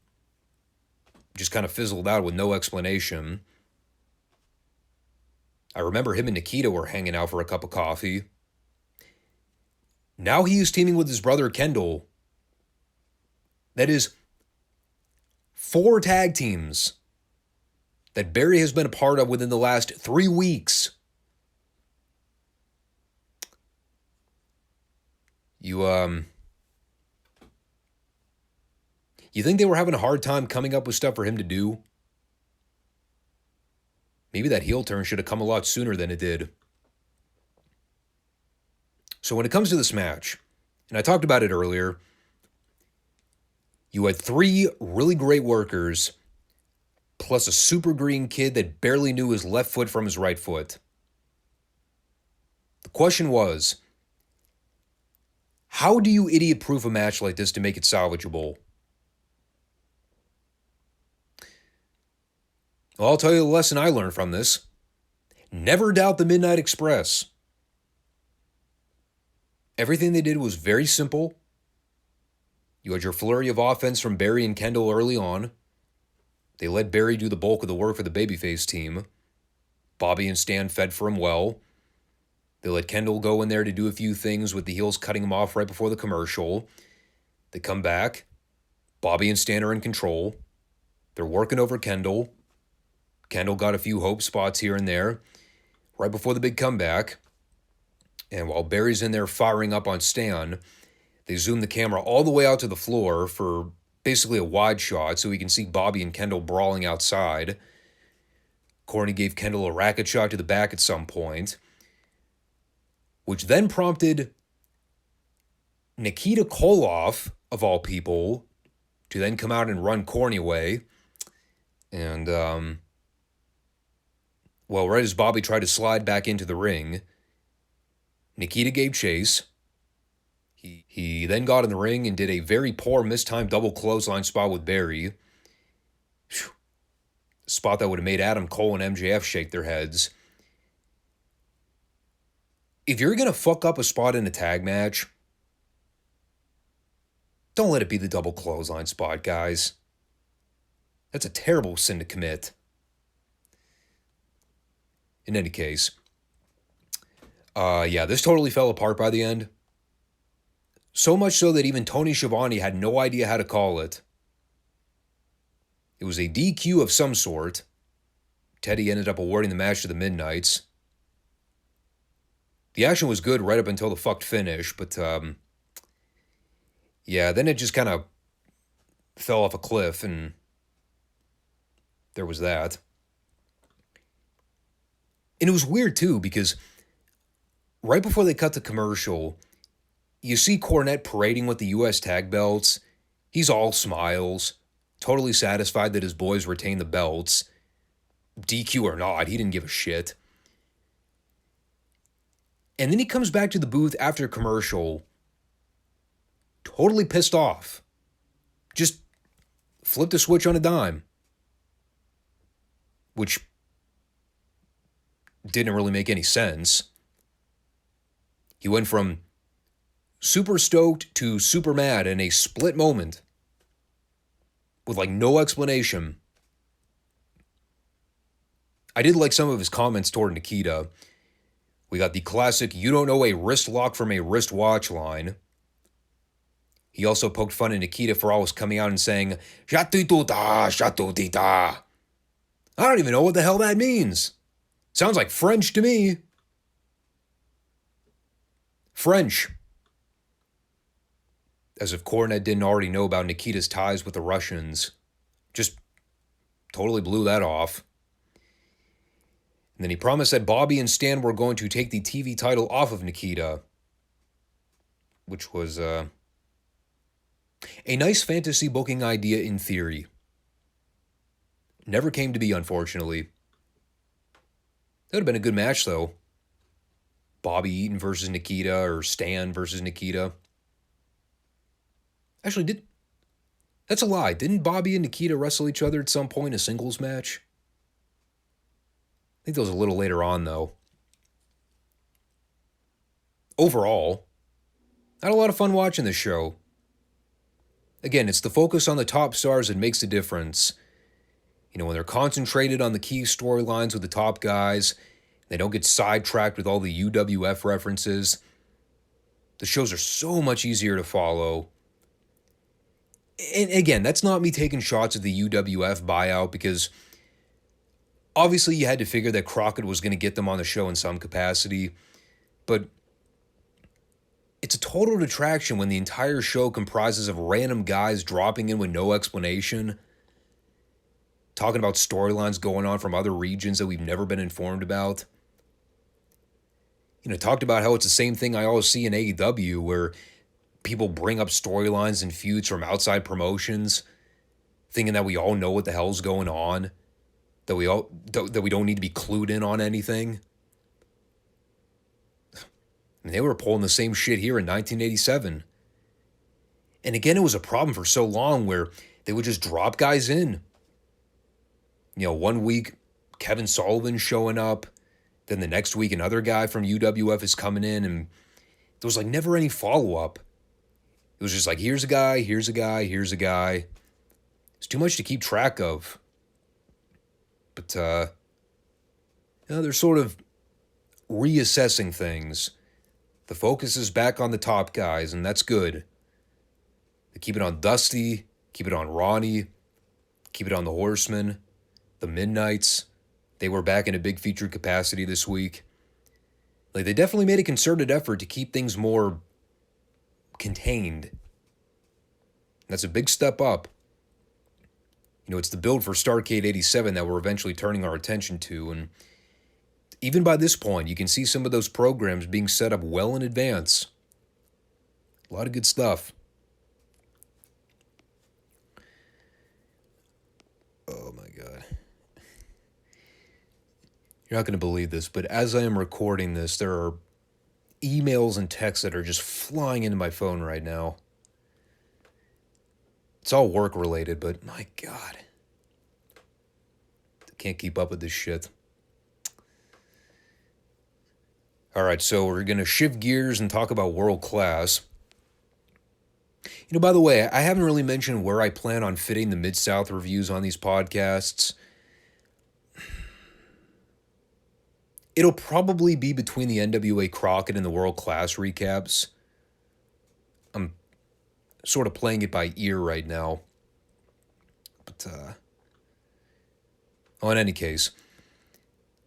just kind of fizzled out with no explanation. I remember him and Nikita were hanging out for a cup of coffee. Now he is teaming with his brother Kendall. That is 4 tag teams that Barry has been a part of within the last 3 weeks. You think they were having a hard time coming up with stuff for him to do? Maybe that heel turn should have come a lot sooner than it did. So when it comes to this match, and I talked about it earlier, you had 3 really great workers, plus a super green kid that barely knew his left foot from his right foot. The question was, how do you idiot-proof a match like this to make it salvageable? Well, I'll tell you the lesson I learned from this. Never doubt the Midnight Express. Everything they did was very simple. You had your flurry of offense from Barry and Kendall early on. They let Barry do the bulk of the work for the babyface team. Bobby and Stan fed for him well. They let Kendall go in there to do a few things with the heels cutting him off right before the commercial. They come back. Bobby and Stan are in control. They're working over Kendall. Kendall got a few hope spots here and there right before the big comeback. And while Barry's in there firing up on Stan, they zoom the camera all the way out to the floor for basically a wide shot so we can see Bobby and Kendall brawling outside. Corny gave Kendall a racket shot to the back at some point, which then prompted Nikita Koloff, of all people, to then come out and run Corny away. And, well, right as Bobby tried to slide back into the ring, Nikita gave chase. He then got in the ring and did a very poor mistimed double clothesline spot with Barry. Whew. A spot that would have made Adam Cole and MJF shake their heads. If you're going to fuck up a spot in a tag match, don't let it be the double clothesline spot, guys. That's a terrible sin to commit. In any case, this totally fell apart by the end. So much so that even Tony Schiavone had no idea how to call it. It was a DQ of some sort. Teddy ended up awarding the match to the Midnights. The action was good right up until the fucked finish, but yeah, then it just kind of fell off a cliff, and there was that. And it was weird, too, because right before they cut the commercial, you see Cornette parading with the U.S. tag belts. He's all smiles, totally satisfied that his boys retain the belts. DQ or not, he didn't give a shit. And then he comes back to the booth after commercial, totally pissed off. Just flipped a switch on a dime. Which didn't really make any sense. He went from super stoked to super mad in a split moment. With like no explanation. I did like some of his comments toward Nikita. We got the classic, you don't know a wrist lock from a wristwatch line. He also poked fun at Nikita for always coming out and saying, Shatutita, Shatutita. I don't even know what the hell that means. Sounds like French to me. French. As if Cornette didn't already know about Nikita's ties with the Russians. Just totally blew that off. And then he promised that Bobby and Stan were going to take the TV title off of Nikita. Which was a nice fantasy booking idea in theory. Never came to be, unfortunately. That would have been a good match, though. Bobby Eaton versus Nikita, or Stan versus Nikita. Actually, that's a lie. Didn't Bobby and Nikita wrestle each other at some point in a singles match? I think that was a little later on, though. Overall, I had a lot of fun watching this show. Again, it's the focus on the top stars that makes the difference. You know, when they're concentrated on the key storylines with the top guys, they don't get sidetracked with all the UWF references. The shows are so much easier to follow. And again, that's not me taking shots at the UWF buyout, because obviously you had to figure that Crockett was going to get them on the show in some capacity. But it's a total detraction when the entire show comprises of random guys dropping in with no explanation, talking about storylines going on from other regions that we've never been informed about. You know, talked about how it's the same thing I always see in AEW, where people bring up storylines and feuds from outside promotions, thinking that we all know what the hell's going on, that we don't need to be clued in on anything. And they were pulling the same shit here in 1987. And again, it was a problem for so long where they would just drop guys in. You know, one week, Kevin Sullivan showing up. Then the next week, another guy from UWF is coming in. And there was like never any follow-up. It was just like, here's a guy, here's a guy, here's a guy. It's too much to keep track of. But, you know, they're sort of reassessing things. The focus is back on the top guys, and that's good. They keep it on Dusty, keep it on Ronnie, keep it on the Horsemen, the Midnights. They were back in a big featured capacity this week. Like, they definitely made a concerted effort to keep things more contained. That's a big step up. You know, it's the build for Starrcade 87 that we're eventually turning our attention to, and even by this point, you can see some of those programs being set up well in advance. A lot of good stuff. Oh my God. You're not going to believe this, but as I am recording this, there are emails and texts that are just flying into my phone right now. It's all work related, but my God. I can't keep up with this shit. All right, so we're going to shift gears and talk about World Class. You know, by the way, I haven't really mentioned where I plan on fitting the Mid-South reviews on these podcasts. It'll probably be between the NWA Crockett and the World Class recaps. I'm sort of playing it by ear right now. But, well, in any case,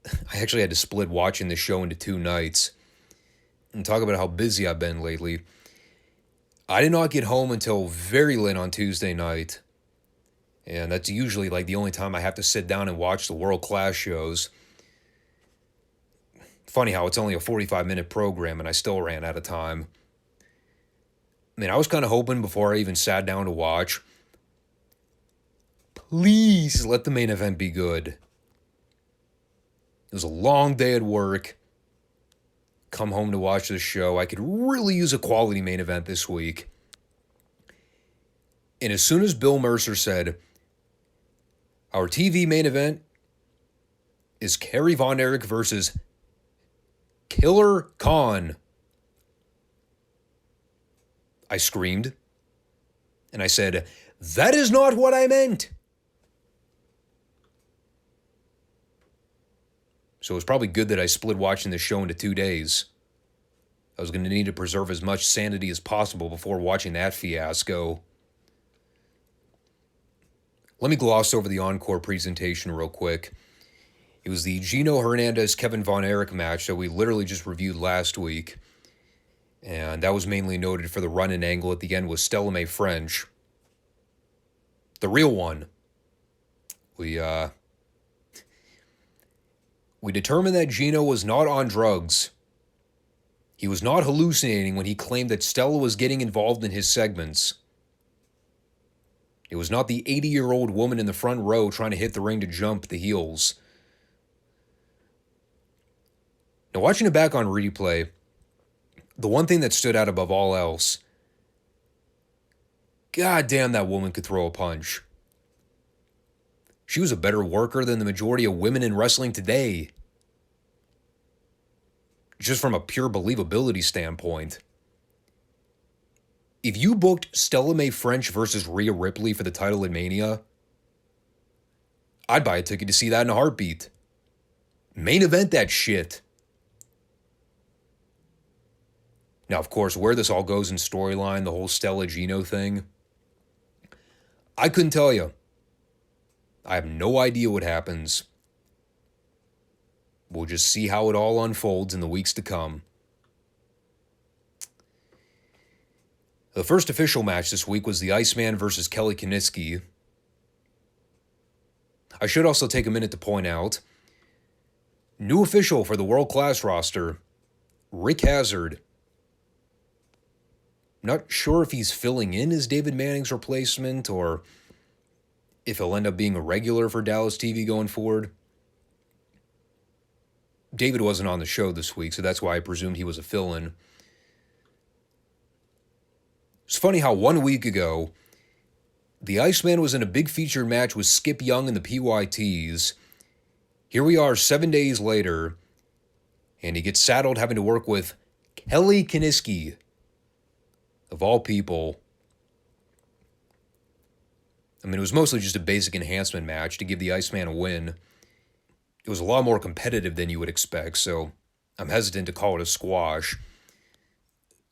I actually had to split watching the show into 2 nights. And talk about how busy I've been lately. I did not get home until very late on Tuesday night. And that's usually like the only time I have to sit down and watch the world-class shows. Funny how it's only a 45-minute program and I still ran out of time. I mean, I was kind of hoping before I even sat down to watch, please let the main event be good. It was a long day at work. Come home to watch the show. I could really use a quality main event this week. And as soon as Bill Mercer said, our TV main event is Kerry Von Erich versus Killer Khan, I screamed. And I said, that is not what I meant. So it was probably good that I split watching the show into 2 days. I was going to need to preserve as much sanity as possible before watching that fiasco. Let me gloss over the encore presentation real quick. It was the Gino Hernandez-Kevin Von Erich match that we literally just reviewed last week. And that was mainly noted for the run-in angle at the end with Stella Mae French. The real one. We determined that Gino was not on drugs. He was not hallucinating when he claimed that Stella was getting involved in his segments. It was not the 80-year-old woman in the front row trying to hit the ring to jump the heels. Now, watching it back on replay, the one thing that stood out above all else, God damn, that woman could throw a punch. She was a better worker than the majority of women in wrestling today. Just from a pure believability standpoint. If you booked Stella Mae French versus Rhea Ripley for the title at Mania, I'd buy a ticket to see that in a heartbeat. Main event that shit. Now, of course, where this all goes in storyline, the whole Stella Gino thing, I couldn't tell you. I have no idea what happens. We'll just see how it all unfolds in the weeks to come. The first official match this week was the Iceman versus Kelly Kiniski. I should also take a minute to point out, new official for the world-class roster, Rick Hazard. Not sure if he's filling in as David Manning's replacement or if he'll end up being a regular for Dallas TV going forward. David wasn't on the show this week, so that's why I presumed he was a fill-in. It's funny how 1 week ago, the Iceman was in a big featured match with Skip Young and the PYTs. Here we are 7 days later, and he gets saddled having to work with Kelly Kiniski, of all people. I mean, it was mostly just a basic enhancement match to give the Iceman a win. It was a lot more competitive than you would expect, so I'm hesitant to call it a squash.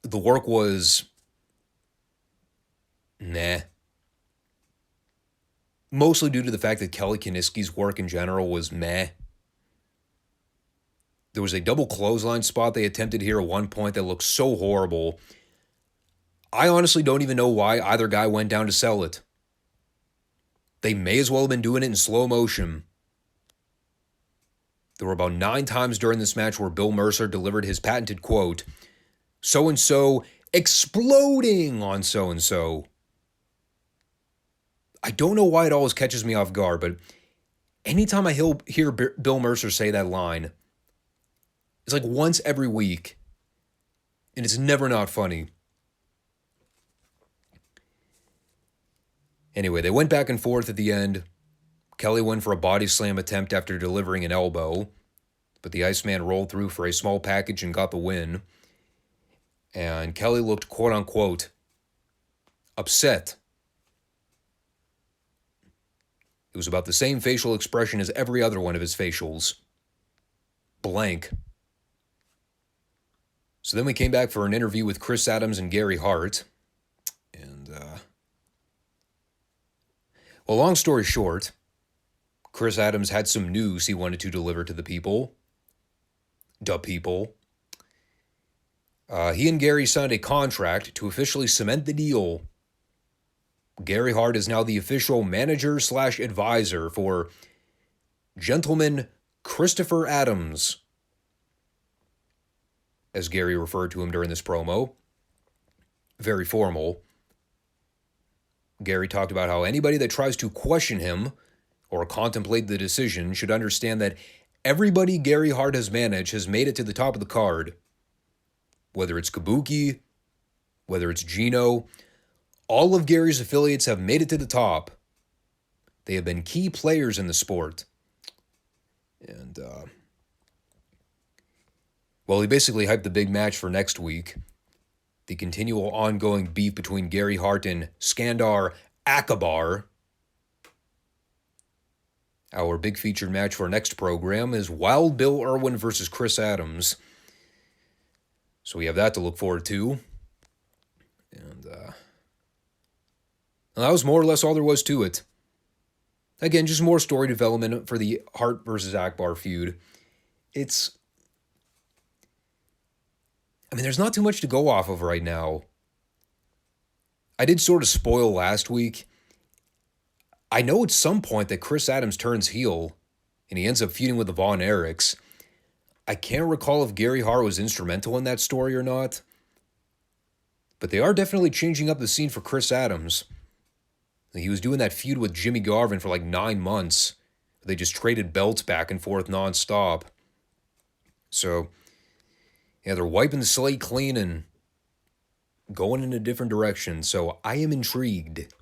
The work was meh. Mostly due to the fact that Kelly Kiniski's work in general was meh. There was a double clothesline spot they attempted here at one point that looked so horrible. I honestly don't even know why either guy went down to sell it. They may as well have been doing it in slow motion. There were about 9 times during this match where Bill Mercer delivered his patented quote, "So-and-so exploding on so-and-so." I don't know why it always catches me off guard, but anytime I hear Bill Mercer say that line, it's like once every week, and it's never not funny. Anyway, they went back and forth at the end. Kelly went for a body slam attempt after delivering an elbow, but the Iceman rolled through for a small package and got the win. And Kelly looked quote-unquote upset. It was about the same facial expression as every other one of his facials. Blank. So then we came back for an interview with Chris Adams and Gary Hart. And, well, long story short, Chris Adams had some news he wanted to deliver to the people. He and Gary signed a contract to officially cement the deal. Gary Hart is now the official manager/advisor for Gentleman Christopher Adams, as Gary referred to him during this promo. Very formal. Gary talked about how anybody that tries to question him or contemplate the decision should understand that everybody Gary Hart has managed has made it to the top of the card. Whether it's Kabuki, whether it's Gino, all of Gary's affiliates have made it to the top. They have been key players in the sport. And, he basically hyped the big match for next week. The continual ongoing beef between Gary Hart and Skandar Akbar. Our big featured match for our next program is Wild Bill Irwin versus Chris Adams. So we have that to look forward to. And that was more or less all there was to it. Again, just more story development for the Hart versus Akbar feud. There's not too much to go off of right now. I did sort of spoil last week. I know at some point that Chris Adams turns heel and he ends up feuding with the Von Erichs. I can't recall if Gary Hart was instrumental in that story or not. But they are definitely changing up the scene for Chris Adams. He was doing that feud with Jimmy Garvin for like 9 months. They just traded belts back and forth nonstop. So, yeah, they're wiping the slate clean and going in a different direction. So I am intrigued.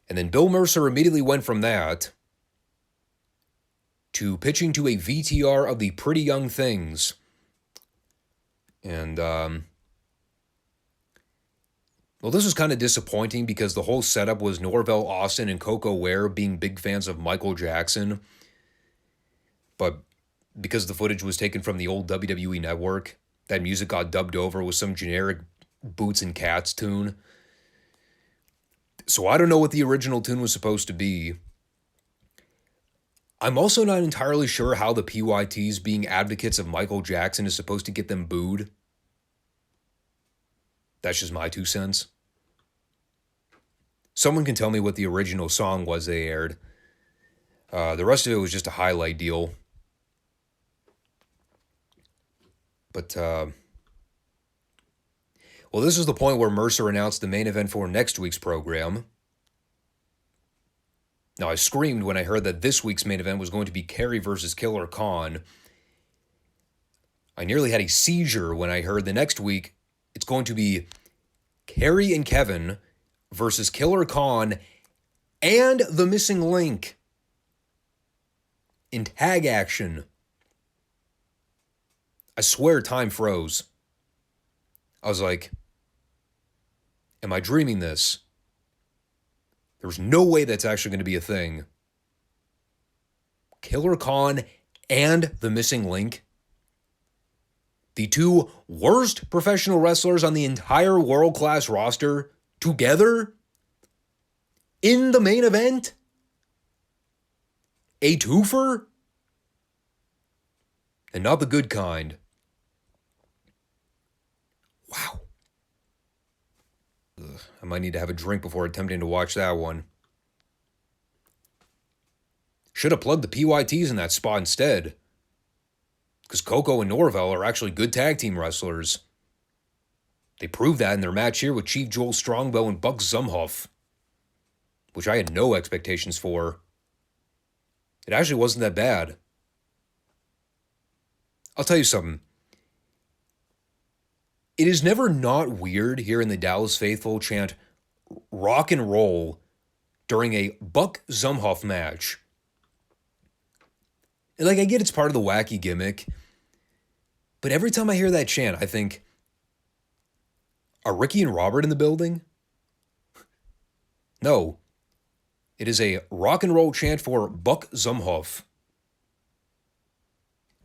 And then Bill Mercer immediately went from that to pitching to a VTR of the Pretty Young Things. And, this was kind of disappointing because the whole setup was Norvell Austin and Coco Ware being big fans of Michael Jackson. But because the footage was taken from the old WWE network, that music got dubbed over with some generic Boots and Cats tune. So I don't know what the original tune was supposed to be. I'm also not entirely sure how the PYTs being advocates of Michael Jackson is supposed to get them booed. That's just my 2 cents. Someone can tell me what the original song was they aired. The rest of it was just a highlight deal. But, this is the point where Mercer announced the main event for next week's program. Now, I screamed when I heard that this week's main event was going to be Kerry versus Killer Khan. I nearly had a seizure when I heard the next week it's going to be Kerry and Kevin versus Killer Khan and The Missing Link in tag action. I swear time froze. I was like, am I dreaming this? There's no way that's actually going to be a thing. Killer Khan and The Missing Link. The 2 worst professional wrestlers on the entire world-class roster together in the main event? A twofer? And not the good kind. Wow. I might need to have a drink before attempting to watch that one. Should have plugged the PYTs in that spot instead. Because Coco and Norvell are actually good tag team wrestlers. They proved that in their match here with Chief Joel Strongbow and Buck Zumhoff, which I had no expectations for. It actually wasn't that bad. I'll tell you something. It is never not weird hearing the Dallas faithful chant rock and roll during a Buck Zumhoff match. And I get it's part of the wacky gimmick, but every time I hear that chant, I think, are Ricky and Robert in the building? No. It is a rock and roll chant for Buck Zumhoff.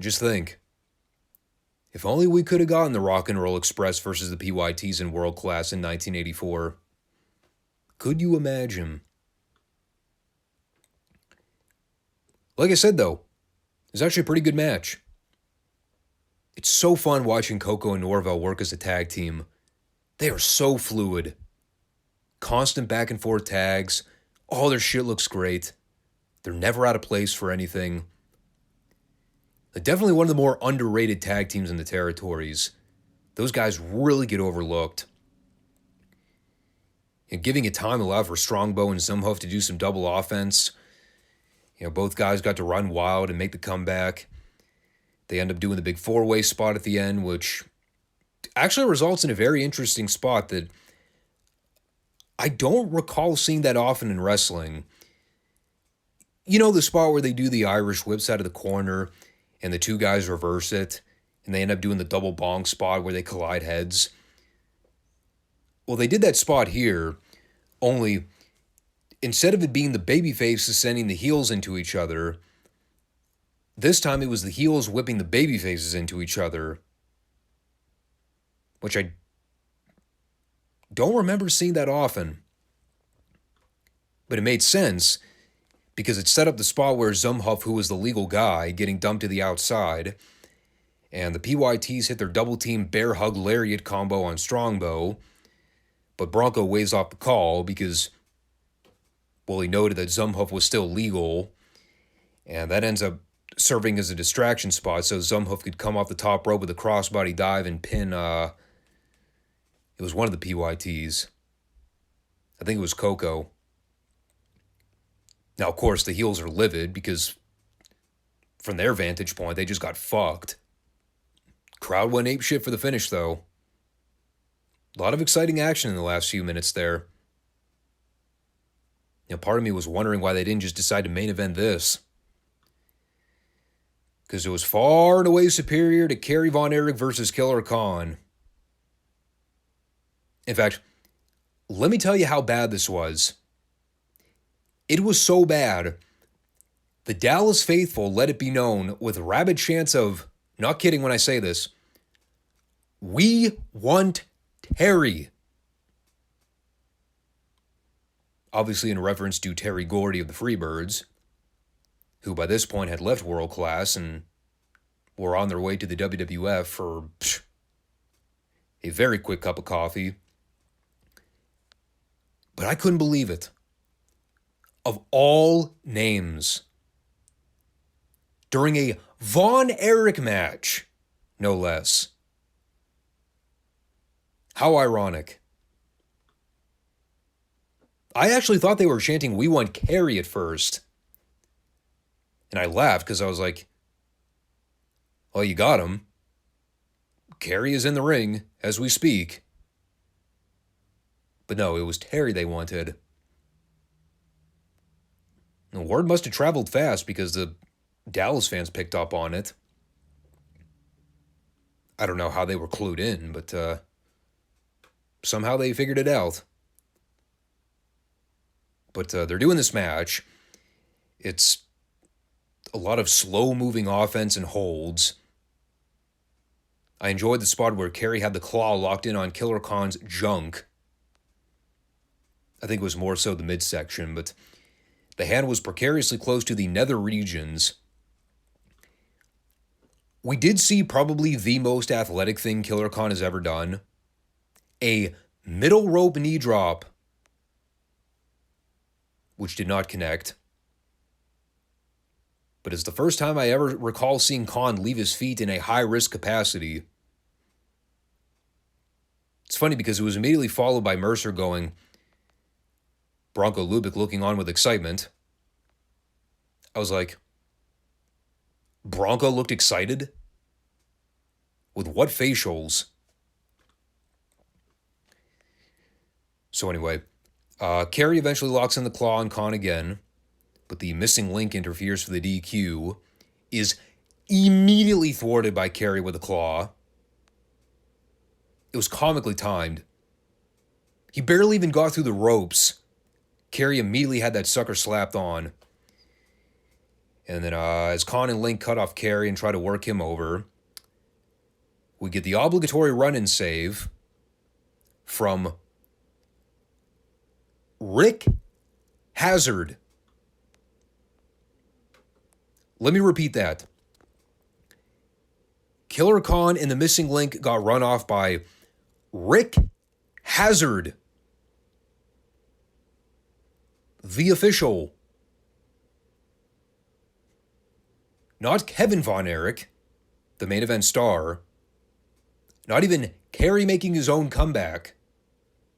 Just think. If only we could have gotten the Rock and Roll Express versus the PYTs in World Class in 1984. Could you imagine? Like I said, though, it was actually a pretty good match. It's so fun watching Coco and Norvell work as a tag team. They are so fluid. Constant back and forth tags. All their shit looks great. They're never out of place for anything. They're definitely one of the more underrated tag teams in the territories. Those guys really get overlooked. And giving it time allowed for Strongbow and Zumhoff to do some double offense. Both guys got to run wild and make the comeback. They end up doing the big four-way spot at the end, which actually results in a very interesting spot that I don't recall seeing that often in wrestling. The spot where they do the Irish whips out of the corner and the two guys reverse it, and they end up doing the double bong spot where they collide heads. Well, they did that spot here, only instead of it being the babyfaces sending the heels into each other, this time it was the heels whipping the babyfaces into each other, which I don't remember seeing that often. But it made sense because it set up the spot where Zumhoff, who was the legal guy, getting dumped to the outside, and the PYTs hit their double team bear hug lariat combo on Strongbow, but Bronco waves off the call because, he noted that Zumhoff was still legal, and that ends up serving as a distraction spot so Zumhoff could come off the top rope with a crossbody dive and pin, it was one of the PYTs. I think it was Coco. Now, of course, the heels are livid because from their vantage point, they just got fucked. Crowd went apeshit for the finish, though. A lot of exciting action in the last few minutes there. Part of me was wondering why they didn't just decide to main event this. Because it was far and away superior to Kerry Von Erich versus Killer Khan. In fact, let me tell you how bad this was. It was so bad, the Dallas faithful let it be known with rabid chants of, not kidding when I say this, "We want Terry." Obviously in reference to Terry Gordy of the Freebirds, who by this point had left World Class and were on their way to the WWF for a very quick cup of coffee. But I couldn't believe it. Of all names, during a Von Erich match, no less. How ironic. I actually thought they were chanting, "We want Kerry" at first. And I laughed because I was like, well, you got him. Kerry is in the ring as we speak. But no, it was Terry they wanted. The word must have traveled fast because the Dallas fans picked up on it. I don't know how they were clued in, but somehow they figured it out. But they're doing this match. It's a lot of slow-moving offense and holds. I enjoyed the spot where Kerry had the claw locked in on Killer Khan's junk. I think it was more so the midsection, but the hand was precariously close to the nether regions. We did see probably the most athletic thing Killer Khan has ever done. A middle rope knee drop, which did not connect. But it's the first time I ever recall seeing Khan leave his feet in a high-risk capacity. It's funny because it was immediately followed by Mercer going, Bronco Lubick looking on with excitement. I was like, Bronco looked excited? With what facials? So anyway, Kerry eventually locks in the claw on Khan again, but the missing link interferes for the DQ, is immediately thwarted by Kerry with a claw. It was comically timed. He barely even got through the ropes. Kerry immediately had that sucker slapped on. And then as Khan and Link cut off Kerry and try to work him over, we get the obligatory run-in save from Rick Hazard. Let me repeat that. Killer Khan and the Missing Link got run off by Rick Hazard, the official. Not Kevin Von Erich, the main event star. Not even Kerry making his own comeback.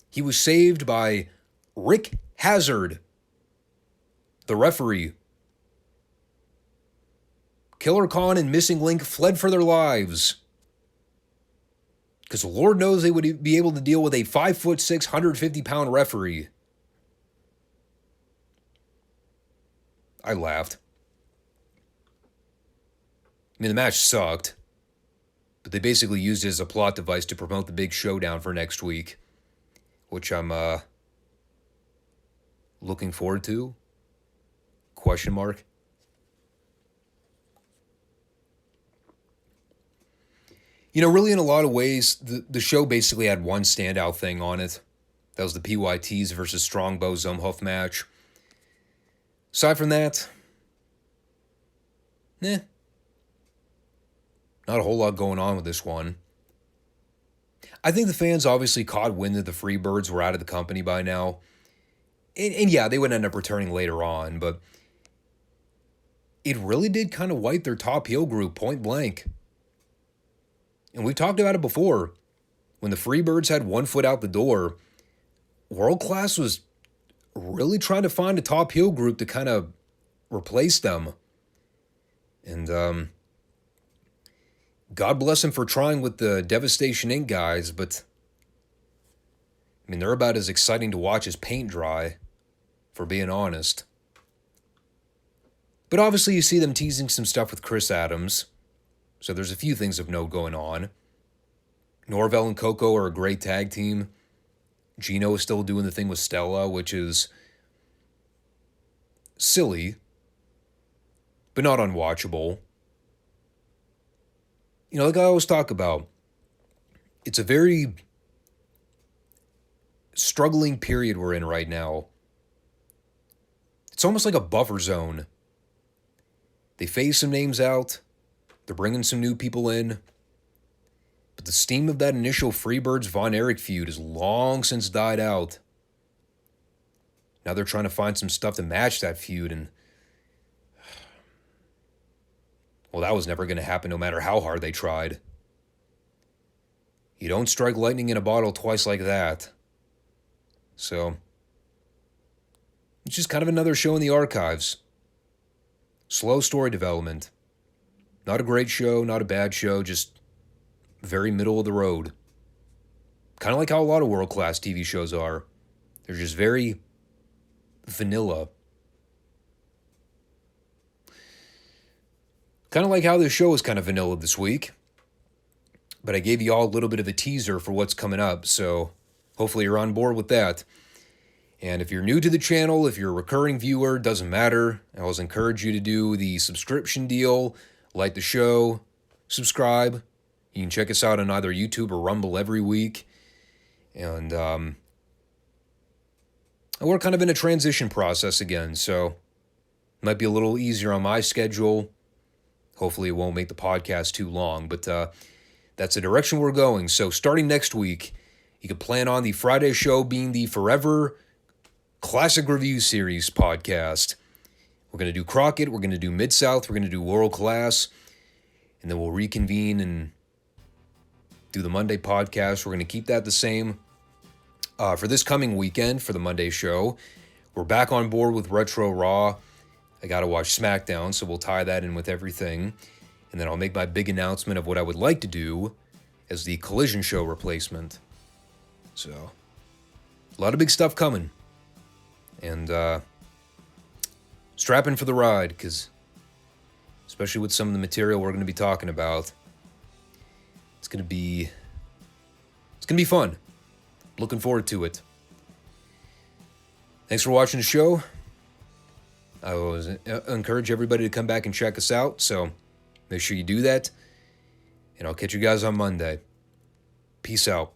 He was saved by Rick Hazard, the referee. Killer Khan and Missing Link fled for their lives. Because Lord knows they would be able to deal with a 5'6", 150-pound referee. I laughed. I mean, the match sucked. But they basically used it as a plot device to promote the big showdown for next week. Which I'm looking forward to. Question mark. You know, really in a lot of ways, the show basically had one standout thing on it. That was the PYTs versus Strongbow Zumhoff match. Aside from that, not a whole lot going on with this one. I think the fans obviously caught wind that the Freebirds were out of the company by now. And yeah, they would end up returning later on, but it really did kind of wipe their top heel group point blank. And we've talked about it before. When the Freebirds had one foot out the door, World Class was really trying to find a top heel group to kind of replace them. And God bless them for trying with the Devastation Inc. guys, but I mean, they're about as exciting to watch as paint dry, for being honest. But obviously you see them teasing some stuff with Chris Adams. So there's a few things of note going on. Norvell and Coco are a great tag team. Gino is still doing the thing with Stella, which is silly, but not unwatchable. You know, like I always talk about, it's a very struggling period we're in right now. It's almost like a buffer zone. They phase some names out. They're bringing some new people in. But the steam of that initial Freebirds Von Erich feud has long since died out. Now they're trying to find some stuff to match that feud, and well, that was never going to happen no matter how hard they tried. You don't strike lightning in a bottle twice like that. So, it's just kind of another show in the archives. Slow story development. Not a great show, not a bad show, just very middle of the road. Kind of like how a lot of world-class TV shows are. They're just very vanilla. Kind of like how this show is kind of vanilla this week. But I gave you all a little bit of a teaser for what's coming up, so hopefully you're on board with that. And if you're new to the channel, if you're a recurring viewer, doesn't matter. I always encourage you to do the subscription deal, like the show, subscribe. You can check us out on either YouTube or Rumble every week. And we're kind of in a transition process again, so it might be a little easier on my schedule. Hopefully it won't make the podcast too long, but that's the direction we're going. So starting next week, you can plan on the Friday show being the Forever Classic Review Series podcast. We're going to do Crockett, we're going to do Mid-South, we're going to do World Class, and then we'll reconvene and do the Monday podcast. We're going to keep that the same. For this coming weekend, for the Monday show, we're back on board with Retro Raw. I got to watch SmackDown, so we'll tie that in with everything. And then I'll make my big announcement of what I would like to do as the Collision Show replacement. So, a lot of big stuff coming. And strap in for the ride, because especially with some of the material we're going to be talking about, it's going to be fun. Looking forward to it. Thanks for watching the show. I always encourage everybody to come back and check us out, so make sure you do that. And I'll catch you guys on Monday. Peace out.